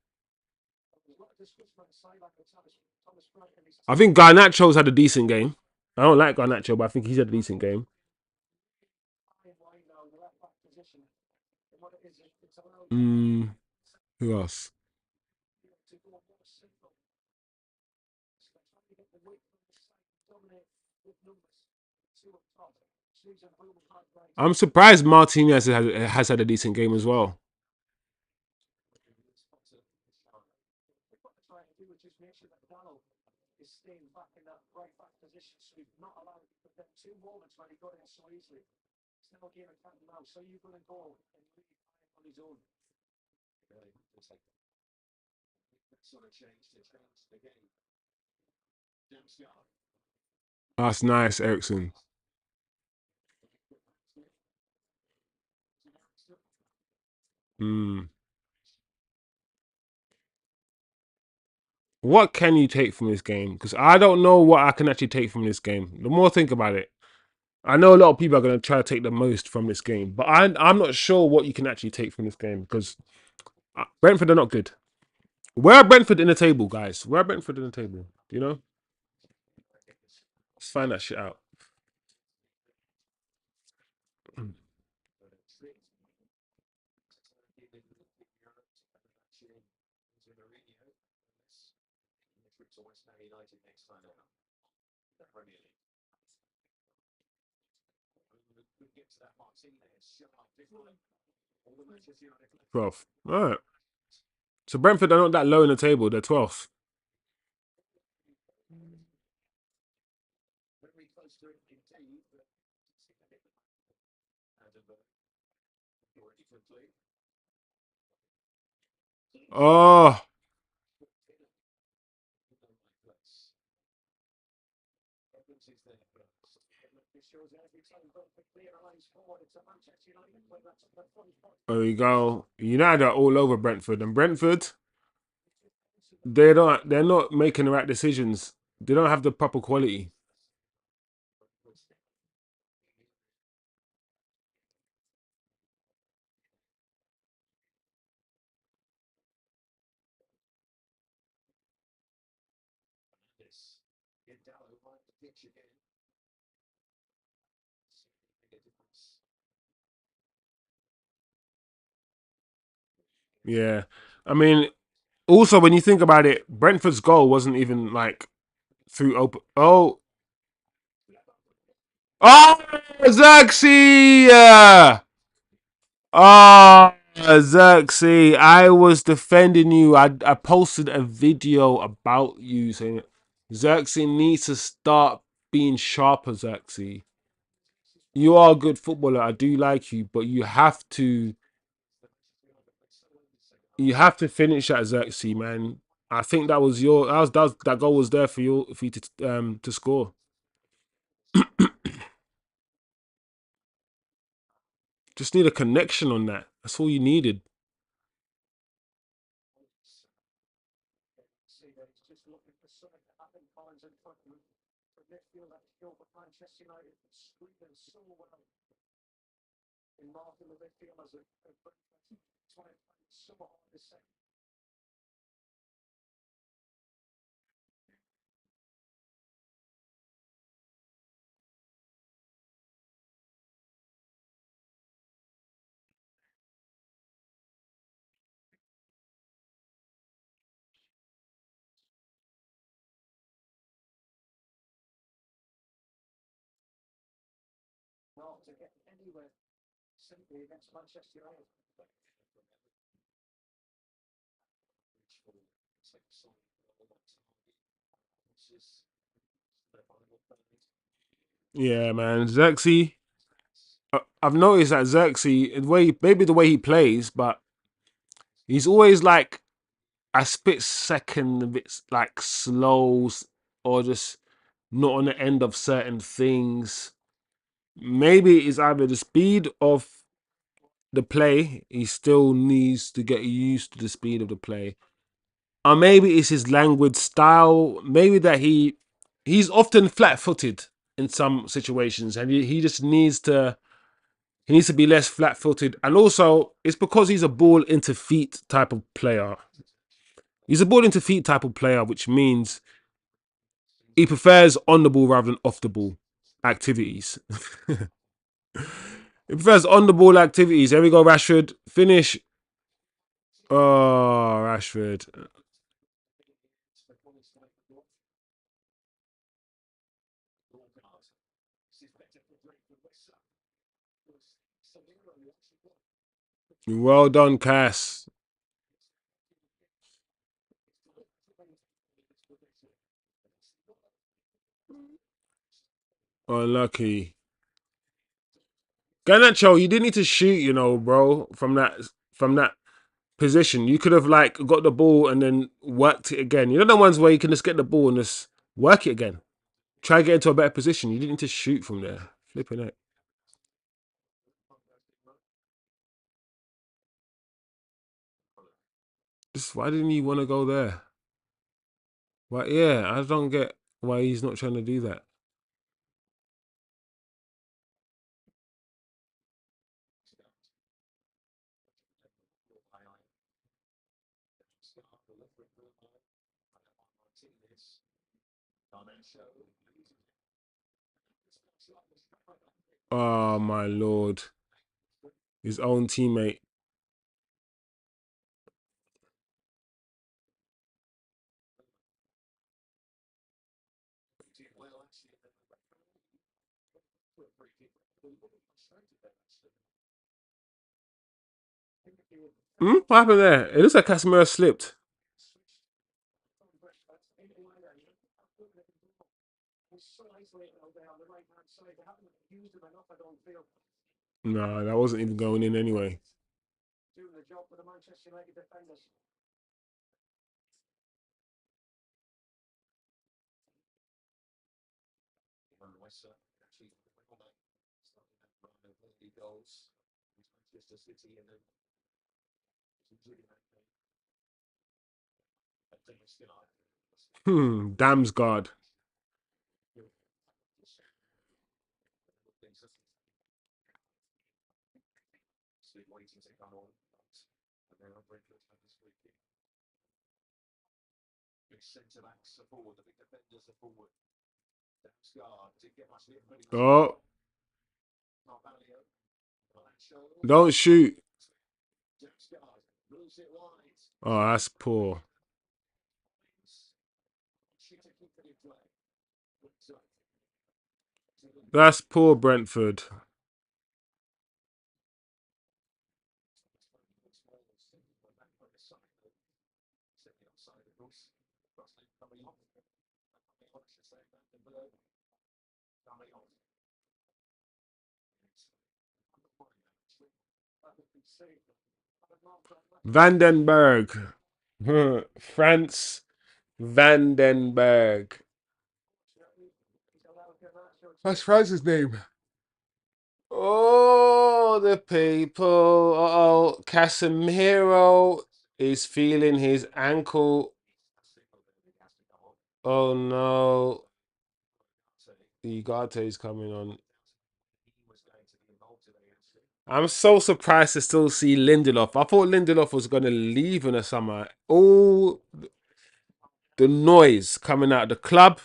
I think Garnacho's had a decent game. I don't like Garnacho, but I think he's had a decent game. Who else? I'm surprised Martinez has had a decent game as well. That's nice, Ericsson. What can you take from this game? Because I don't know what I can actually take from this game. The more I think about it, I know a lot of people are going to try to take the most from this game, but I'm not sure what you can actually take from this game because Brentford are not good. Where are Brentford in the table, guys? Where are Brentford in the table? Do you know? Let's find that shit out. 12th. All right. So Brentford are not that low in the table. They're 12th. Oh, there we go. United are all over Brentford, and Brentford, they're not making the right decisions. They don't have the proper quality. Yeah, I mean, also when you think about it, Brentford's goal wasn't even like through open. Oh, Zirkzee! Oh, Zirkzee! I was defending you. I posted a video about you saying Zirkzee needs to start being sharper. Zirkzee, you are a good footballer. I do like you, but you have to finish at Zirkzee, man. I think that was your that goal was there for you to score. Just need a connection on that. That's all you needed. Yeah, man. Zirkzee. I've noticed that Zirkzee, maybe the way he plays, but he's always like a split second, a bit like slow, or just not on the end of certain things. Maybe it's either the speed of the play, he still needs to get used to the speed of the play, or maybe it's his language style. Maybe that he's often flat-footed in some situations, and he just needs to be less flat-footed. And also, it's because he's a ball into feet type of player. He's a ball into feet type of player, which means he prefers on the ball rather than off the ball activities. He prefers on the ball activities. There we go, Rashford. Finish. Oh, Rashford. Well done, Cass. Unlucky. Garnacho, you didn't need to shoot, bro, from that position. You could have like got the ball and then worked it again. You know the ones where you can just get the ball and just work it again. Try to get into a better position. You didn't need to shoot from there. Flipping it. Why didn't you want to go there? Why? Yeah, I don't get why he's not trying to do that. Oh my lord, his own teammate. What happened there? It looks like Casemiro slipped. No, that wasn't even going in anyway. Damsgaard. Oh, don't shoot. Oh, that's poor. That's poor Brentford. Vandenberg. France Vandenberg. That's France's name. Oh, the people. Uh-oh. Casemiro is feeling his ankle. Oh, no. Ugarte is coming on. I'm so surprised to still see Lindelof. I thought Lindelof was going to leave in the summer. All the noise coming out of the club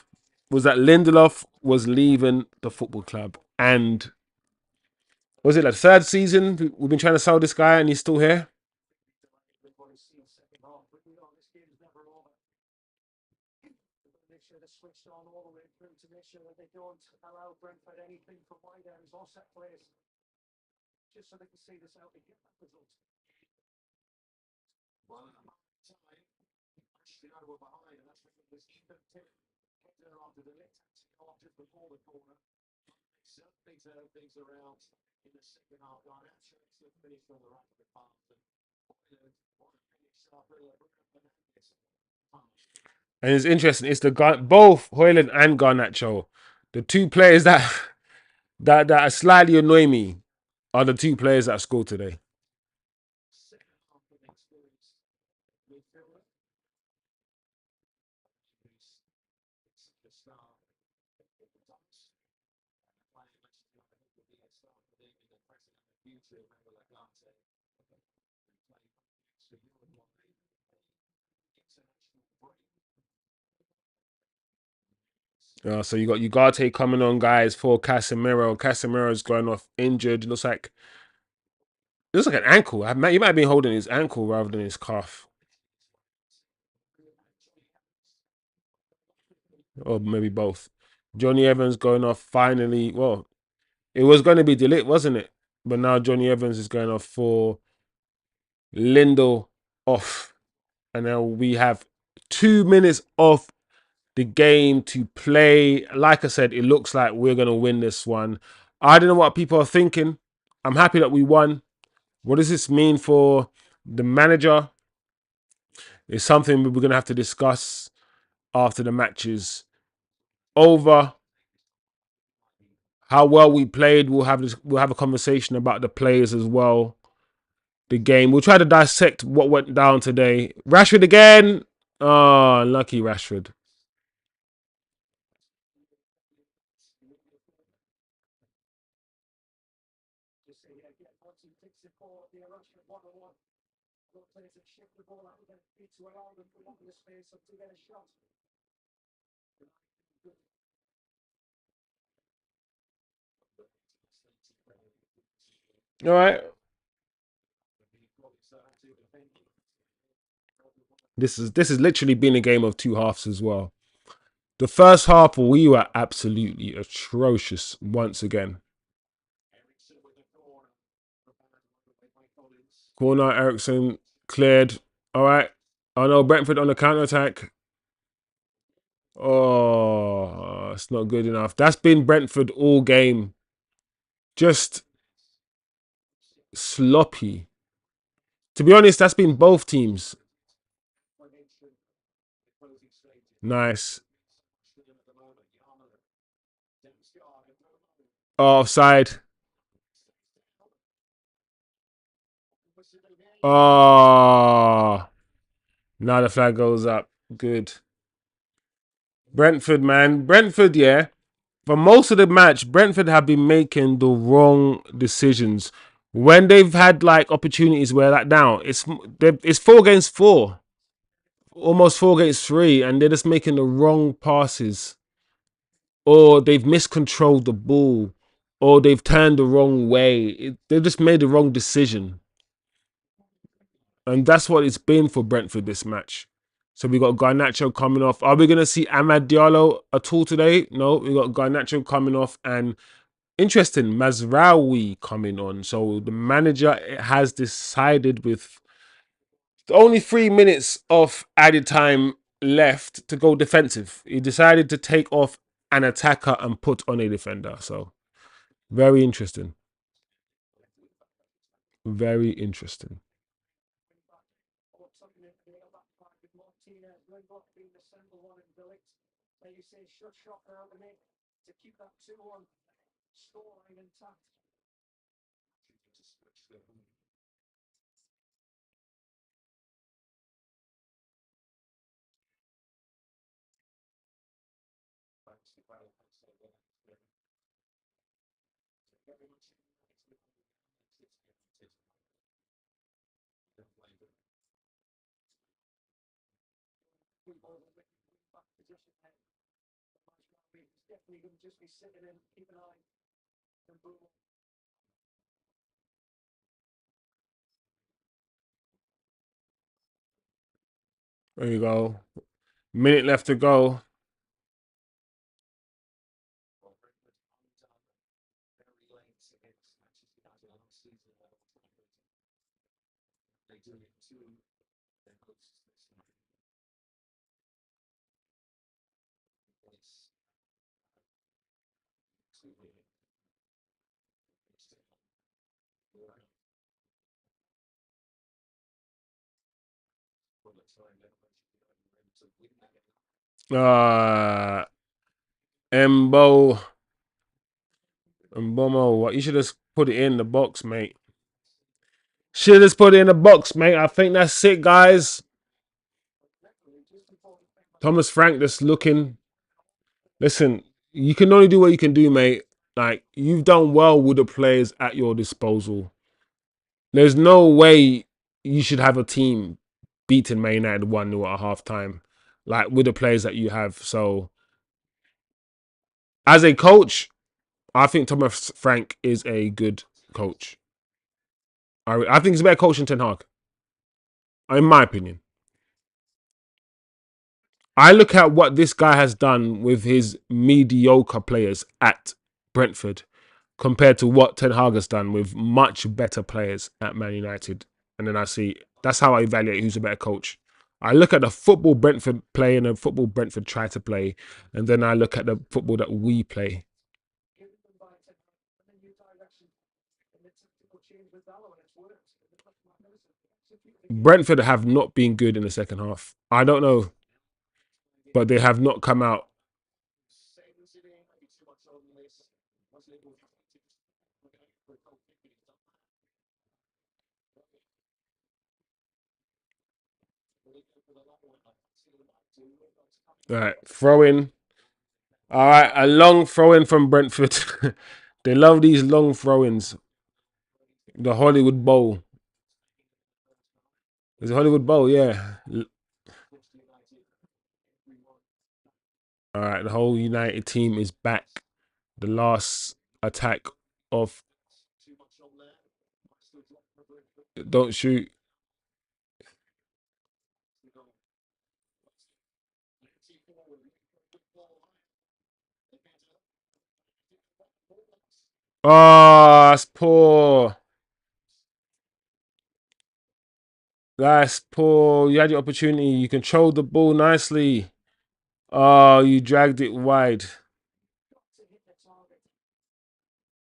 was that Lindelof was leaving the football club. And was it like third season? We've been trying to sell this guy and he's still here. And it's interesting. It's the guy, both hojlund and Garnacho, the two players that that slightly annoy me are the two players that scored today. So you got Ugarte coming on, guys, for Casemiro. Casemiro's going off injured. Looks like an ankle. He might have been holding his ankle rather than his calf, or maybe both. Johnny Evans going off finally. Well, it was going to be Ligt, wasn't it? But now Johnny Evans is going off for Lindell off, and now we have 2 minutes off the game to play. Like I said, it looks like we're going to win this one. I don't know what people are thinking. I'm happy that we won. What does this mean for the manager? It's something we're going to have to discuss after the match is over. How well we played, we'll have a conversation about the players as well. The game. We'll try to dissect what went down today. Rashford again. Oh, lucky Rashford. All right. This is literally been a game of two halves as well. The first half, we were absolutely atrocious once again. Corner, Ericsson cleared. All right. Oh no, Brentford on the counter attack. Oh, it's not good enough. That's been Brentford all game. Just sloppy. To be honest, that's been both teams. Nice. Oh, offside. Oh, now the flag goes up. Good. Brentford, man. Brentford, yeah. For most of the match, Brentford have been making the wrong decisions. When they've had like opportunities where like now it's 4 against 4, almost 4 against 3, and they're just making the wrong passes, or they've miscontrolled the ball, or they've turned the wrong way. They've just made the wrong decision. And that's what it's been for Brentford this match. So we got Garnacho coming off. Are we going to see AMAD Diallo at all today? No, we got Garnacho coming off. And interesting, Mazraoui coming on. So the manager has decided with only 3 minutes of added time left to go defensive. He decided to take off an attacker and put on a defender. So very interesting. Very interesting. There you go. Minute left to go. Embo. Mbomo, what? You should just put it in the box, mate. Should just put it in the box, mate. I think that's it, guys. Thomas Frank just looking. Listen, you can only do what you can do, mate. Like, you've done well with the players at your disposal. There's no way you should have a team beating Man United 1-0 at half time, like with the players that you have. So, as a coach, I think Thomas Frank is a good coach. I think he's a better coach than Ten Hag, in my opinion. I look at what this guy has done with his mediocre players at Brentford compared to what Ten Hag has done with much better players at Man United. And then I see, that's how I evaluate who's a better coach. I look at the football Brentford play and the football Brentford try to play. And then I look at the football that we play. Brentford have not been good in the second half. I don't know, but they have not come out. All right, throw in. All right, a long throw in from Brentford. They love these long throw ins. The Hollywood Bowl. It's a Hollywood Bowl, yeah. All right, the whole United team is back. The last attack of don't shoot. Oh, that's poor. That's poor. You had your opportunity. You controlled the ball nicely. Oh, you dragged it wide.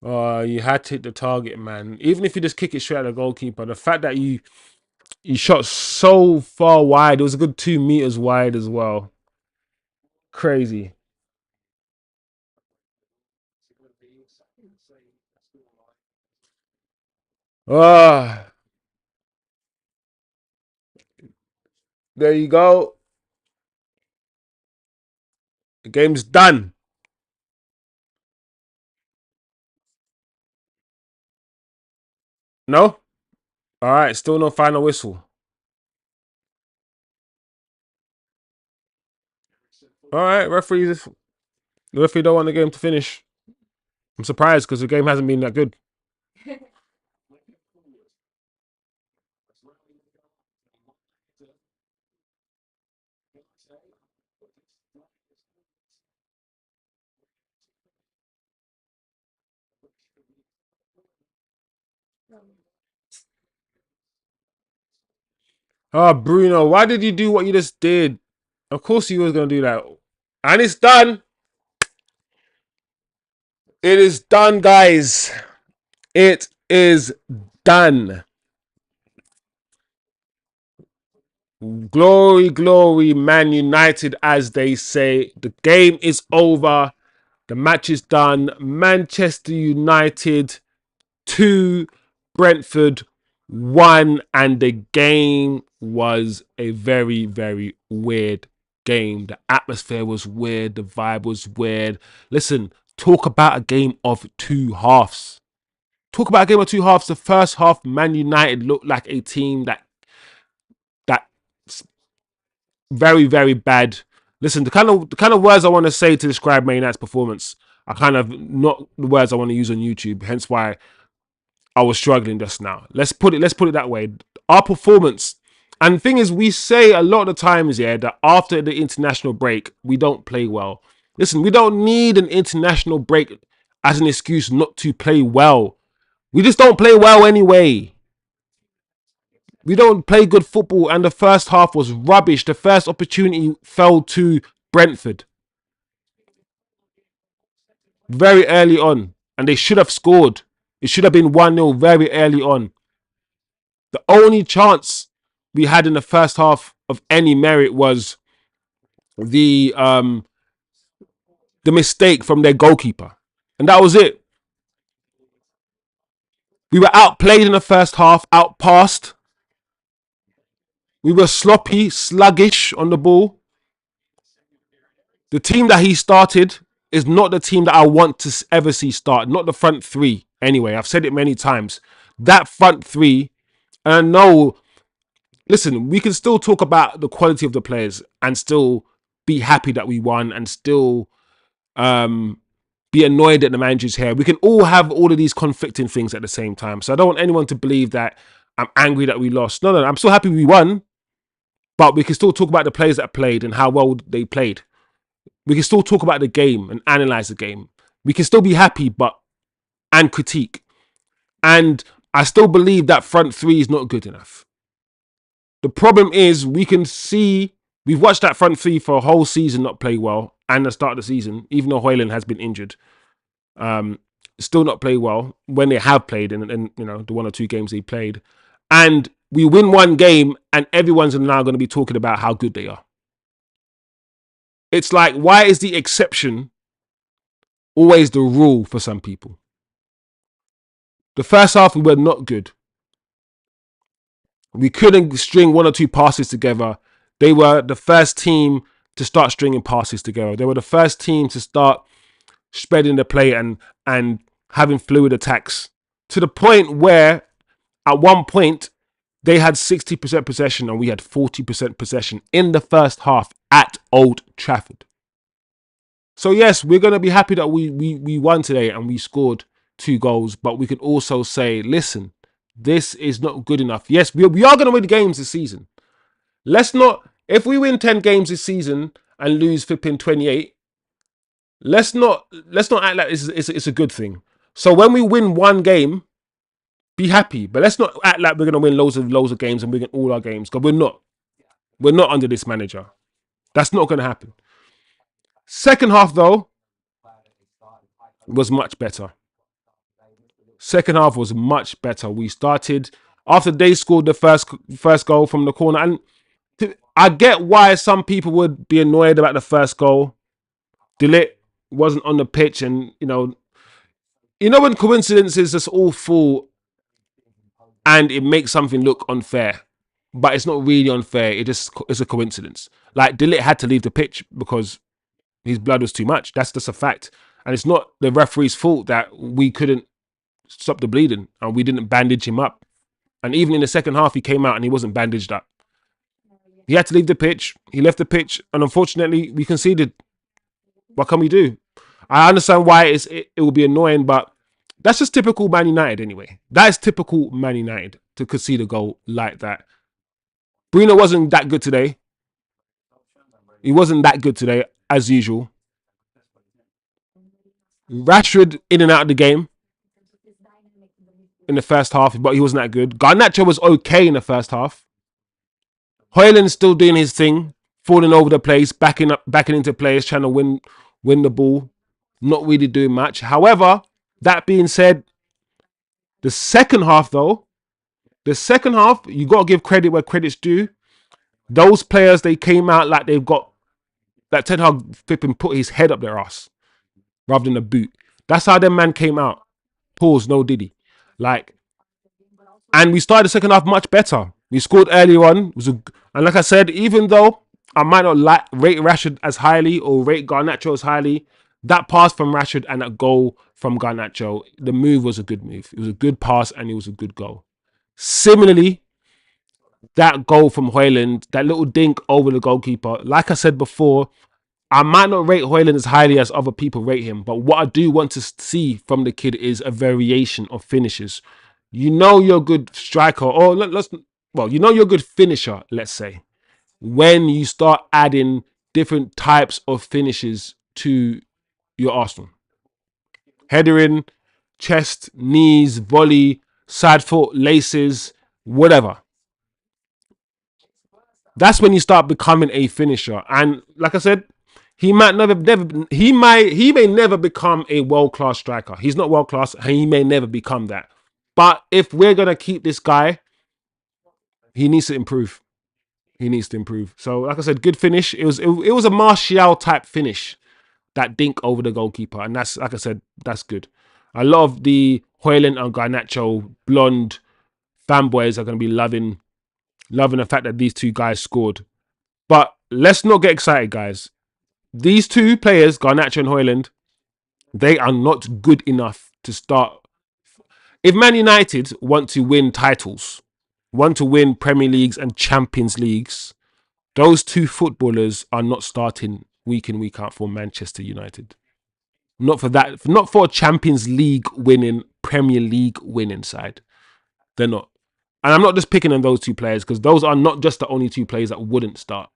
Oh, you had to hit the target, man. Even if you just kick it straight at the goalkeeper, the fact that you shot so far wide, it was a good 2 meters wide as well. Crazy. Oh, there you go. The game's done. No? All right, still no final whistle. All right, referees. The referee don't want the game to finish. I'm surprised because the game hasn't been that good. Oh, Bruno, why did you do what you just did? Of course you was gonna do that. And it's done. It is done, guys. It is done. Glory, glory, Man United, as they say. The game is over. The match is done. Manchester United 2, Brentford 1. And the game was a very, very weird game. The atmosphere was weird. The vibe was weird. Listen, talk about a game of two halves. Talk about a game of two halves. The first half, Man United looked like a team that very, very bad. Listen, the kind of words I want to say to describe Man United's performance are kind of not the words I want to use on YouTube. Hence why I was struggling just now. Let's put it that way. Our performance, and the thing is, we say a lot of the times, yeah, that after the international break, we don't play well. Listen, we don't need an international break as an excuse not to play well. We just don't play well anyway. We don't play good football, and the first half was rubbish. The first opportunity fell to Brentford very early on, and they should have scored. It should have been 1-0 very early on. The only chance we had in the first half of any merit was the um the mistake from their goalkeeper, and that was it. We were outplayed in the first half, outpassed. We were sloppy, sluggish on the ball. The team that he started is not the team that I want to ever see start. Not the front three. Anyway, I've said it many times. That front three, and I know, listen, we can still talk about the quality of the players and still be happy that we won and still be annoyed that the manager's here. We can all have all of these conflicting things at the same time. So I don't want anyone to believe that I'm angry that we lost. No, I'm still happy we won, but we can still talk about the players that played and how well they played. We can still talk about the game and analyze the game. We can still be happy, and critique. And I still believe that front three is not good enough. The problem is we can see we've watched that front three for a whole season not play well, and the start of the season, even though Hojlund has been injured, um, still not play well when they have played in the 1 or 2 games they played. And we win one game, and everyone's now going to be talking about how good they are. It's like, why is the exception always the rule for some people? The first half, we were not good. We couldn't string 1 or 2 passes together. They were the first team to start stringing passes together. They were the first team to start spreading the play and having fluid attacks to the point where at one point they had 60% possession and we had 40% possession in the first half at Old Trafford. So yes, we're going to be happy that we won today and we scored 2 goals, but we can also say, listen, this is not good enough. Yes, we are going to win games this season. Let's not, if we win 10 games this season and lose flipping 28, let's not act like it's a good thing. So when we win one game, be happy. But let's not act like we're gonna win loads of games and win all our games, because we're not. We're not under this manager. That's not gonna happen. Second half though was much better. Second half was much better. We started after they scored the first goal from the corner, and I get why some people would be annoyed about the first goal. Ligt wasn't on the pitch, and when coincidences just all fall and it makes something look unfair, but it's not really unfair. It's a coincidence. Like Ligt had to leave the pitch because his blood was too much. That's just a fact, and it's not the referee's fault that we couldn't stop the bleeding and we didn't bandage him up. And even in the second half, he came out and he wasn't bandaged up. He had to leave the pitch. He left the pitch, and unfortunately, we conceded. What can we do? I understand why it will be annoying, but that's just typical Man United anyway. That is typical Man United to concede a goal like that. Bruno wasn't that good today. He wasn't that good today, as usual. Rashford in and out of the game in the first half, but he wasn't that good. Garnacho was okay in the first half. Hojlund still doing his thing, falling over the place, backing into players, trying to win the ball, not really doing much. However, that being said, the second half, you got to give credit where credit's due. Those players, they came out like they've got, that Ten Hag flipping put his head up their ass rather than a boot. That's how them man came out. Pause, no diddy. And we started the second half much better. We scored earlier on. And like I said, even though I might not rate Rashford as highly or rate Garnacho as highly, that pass from Rashford and that goal from Garnacho, the move was a good move. It was a good pass and it was a good goal. Similarly, that goal from Hojlund, that little dink over the goalkeeper, like I said before, I might not rate Hojlund as highly as other people rate him, but what I do want to see from the kid is a variation of finishes. You know you're a good striker, or you know you're a good finisher, let's say, when you start adding different types of finishes to your arsenal. Header in, chest, knees, volley, side foot, laces, whatever. That's when you start becoming a finisher. And like I said, he may never become a world-class striker. He's not world-class, and he may never become that. But if we're gonna keep this guy, he needs to improve. He needs to improve. So, like I said, good finish. It was a Martial type finish, that dink over the goalkeeper, and that's, like I said, that's good. A lot of the Hojlund and Garnacho blonde fanboys are going to be loving the fact that these two guys scored. But let's not get excited, guys. These two players, Garnacho and Hojlund, they are not good enough to start. If Man United want to win titles, want to win Premier Leagues and Champions Leagues, those two footballers are not starting week in, week out for Manchester United. Not for that. Not for a Champions League winning, Premier League winning side. They're not. And I'm not just picking on those two players, because those are not just the only two players that wouldn't start.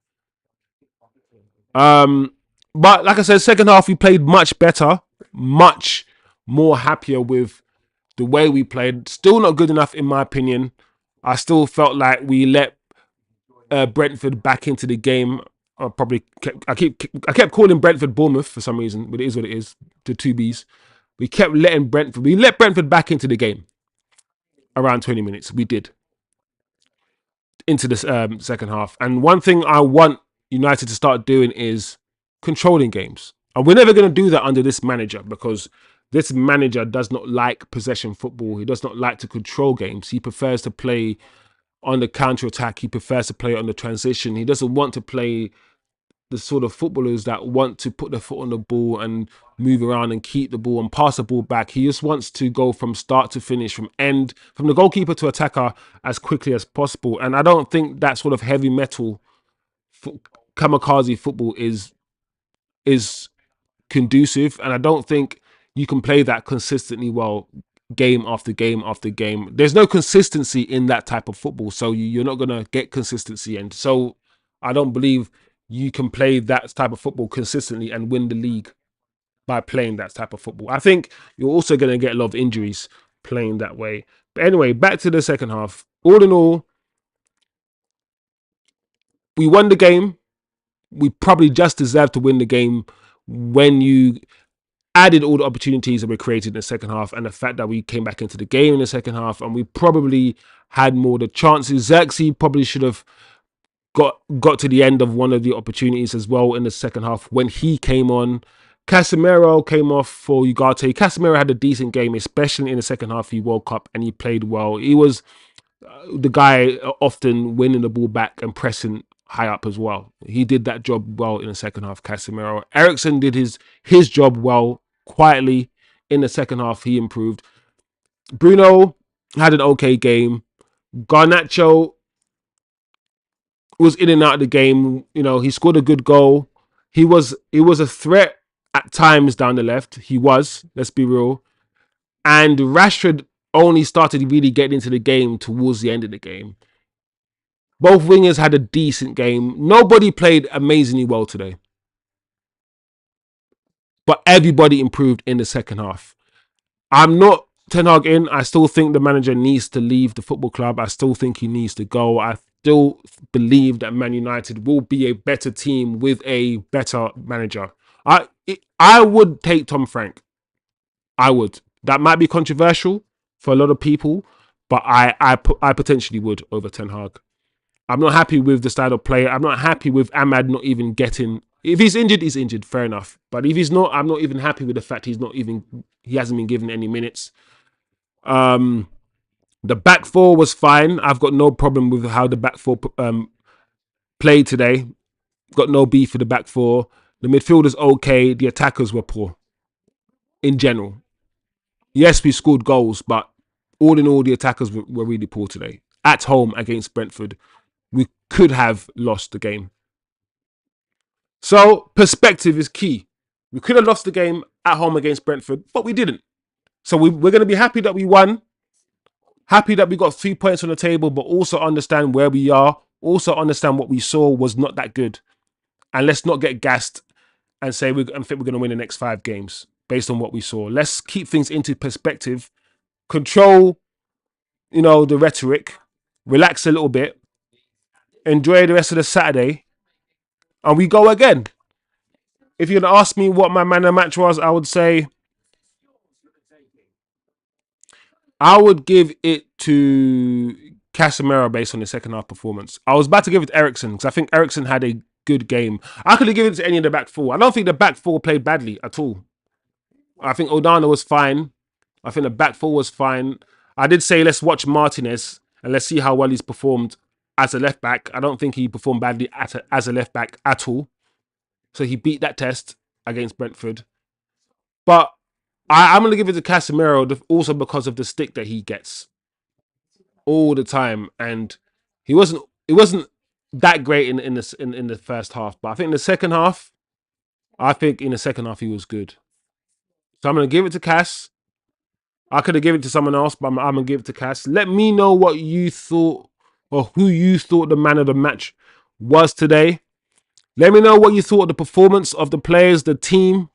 But like I said, second half we played much better, much more happier with the way we played. Still not good enough in my opinion. I still felt like we let Brentford back into the game. I kept calling Brentford Bournemouth for some reason, but it is what it is. The two Bs. We let Brentford back into the game around 20 minutes. We did into the second half. And one thing I want United to start doing is controlling games. And we're never going to do that under this manager, because this manager does not like possession football. He does not like to control games. He prefers to play on the counter-attack. He prefers to play on the transition. He doesn't want to play the sort of footballers that want to put their foot on the ball and move around and keep the ball and pass the ball back. He just wants to go from start to finish, from the goalkeeper to attacker as quickly as possible. And I don't think that sort of heavy metal kamikaze football is conducive. And I don't think you can play that consistently well, game after game after game. There's no consistency in that type of football, so you're not going to get consistency. And so I don't believe you can play that type of football consistently and win the league. by playing that type of football. I think you're also going to get a lot of injuries playing that way. But anyway, back to the second half. All in all, we won the game. We probably just deserved to win the game when you added all the opportunities that were created in the second half and the fact that we came back into the game in the second half and we probably had more the chances. Zirkzee probably should have got to the end of one of the opportunities as well in the second half when he came on. CASEMIRO came off for ugarte. CASEMIRO had a decent game, especially in the second half. He woke up and he played well. He was the guy often winning the ball back and pressing high up as well. He did that job well in the second half, CASEMIRO. Eriksen did his job well, quietly. In the second half, he improved. Bruno had an okay game. Garnacho was in and out of the game. You know, he scored a good goal. He was a threat at times down the left. He was, let's be real. And Rashford only started really getting into the game towards the end of the game. Both wingers had a decent game. Nobody played amazingly well today. But everybody improved in the second half. I'm not Ten Hag in. I still think the manager needs to leave the football club. I still think he needs to go. I still believe that Man United will be a better team with a better manager. I would take Tom Frank. I would. That might be controversial for a lot of people, but I potentially would over Ten Hag. I'm not happy with the style of play. I'm not happy with AMAD not even getting. If he's injured, he's injured. Fair enough. But if he's not, I'm not even happy with the fact he hasn't been given any minutes. The back four was fine. I've got no problem with how the back four played today. Got no beef with the back four. The midfielders okay. The attackers were poor in general. Yes, we scored goals, but all in all, the attackers were really poor today. At home against Brentford, we could have lost the game. So perspective is key. We could have lost the game at home against Brentford, but we didn't. So we're going to be happy that we won. Happy that we got 3 points on the table, but also understand where we are. Also understand what we saw was not that good. And let's not get gassed and say I think we're going to win the next 5 games based on what we saw. Let's keep things into perspective. Control, the rhetoric. Relax a little bit. Enjoy the rest of the Saturday. And we go again. If you're going to ask me what my man of the match was, I would say I would give it to CASEMIRO based on the second half performance. I was about to give it to Eriksen because I think Eriksen had a good game. I could have given it to any of the back four. I don't think the back four played badly at all. I think Onana was fine. I think the back four was fine. I did say let's watch Martinez and let's see how well he's performed as a left back. I don't think he performed badly as a left back at all. So he beat that test against Brentford. But I'm going to give it to CASEMIRO also because of the stick that he gets all the time, and it wasn't that great in the first half. But I think in the second half, he was good. So I'm going to give it to Cass. I could have given it to someone else, but I'm going to give it to Cass. Let me know what you thought or who you thought the man of the match was today. Let me know what you thought of the performance of the players, the team.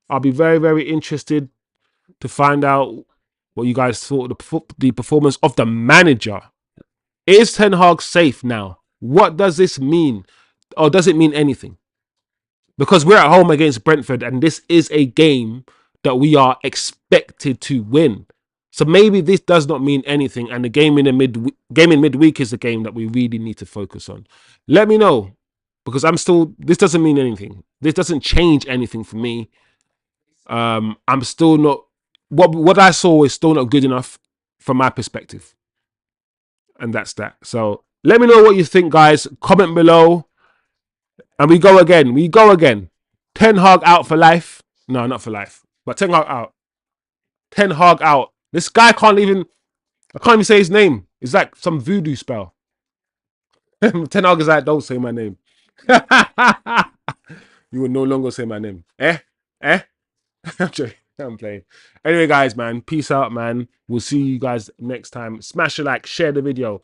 I'll be very, very interested to find out what you guys thought of the performance of the manager. Is Ten Hag safe now? What does this mean? Or does it mean anything? Because we're at home against Brentford and this is a game that we are expected to win. So maybe this does not mean anything and the game in midweek is the game that we really need to focus on. Let me know, because this doesn't mean anything. This doesn't change anything for me. I'm still not, what I saw is still not good enough from my perspective. And that's that. So let me know what you think, guys. Comment below. And we go again. Ten Hag out for life. No, not for life. But Ten Hag out. Ten Hag out. This guy I can't even say his name. It's like some voodoo spell. Ten Hag is like, don't say my name. You will no longer say my name. Eh? I'm playing. Anyway, guys, man. Peace out, man. We'll see you guys next time. Smash a like. Share the video.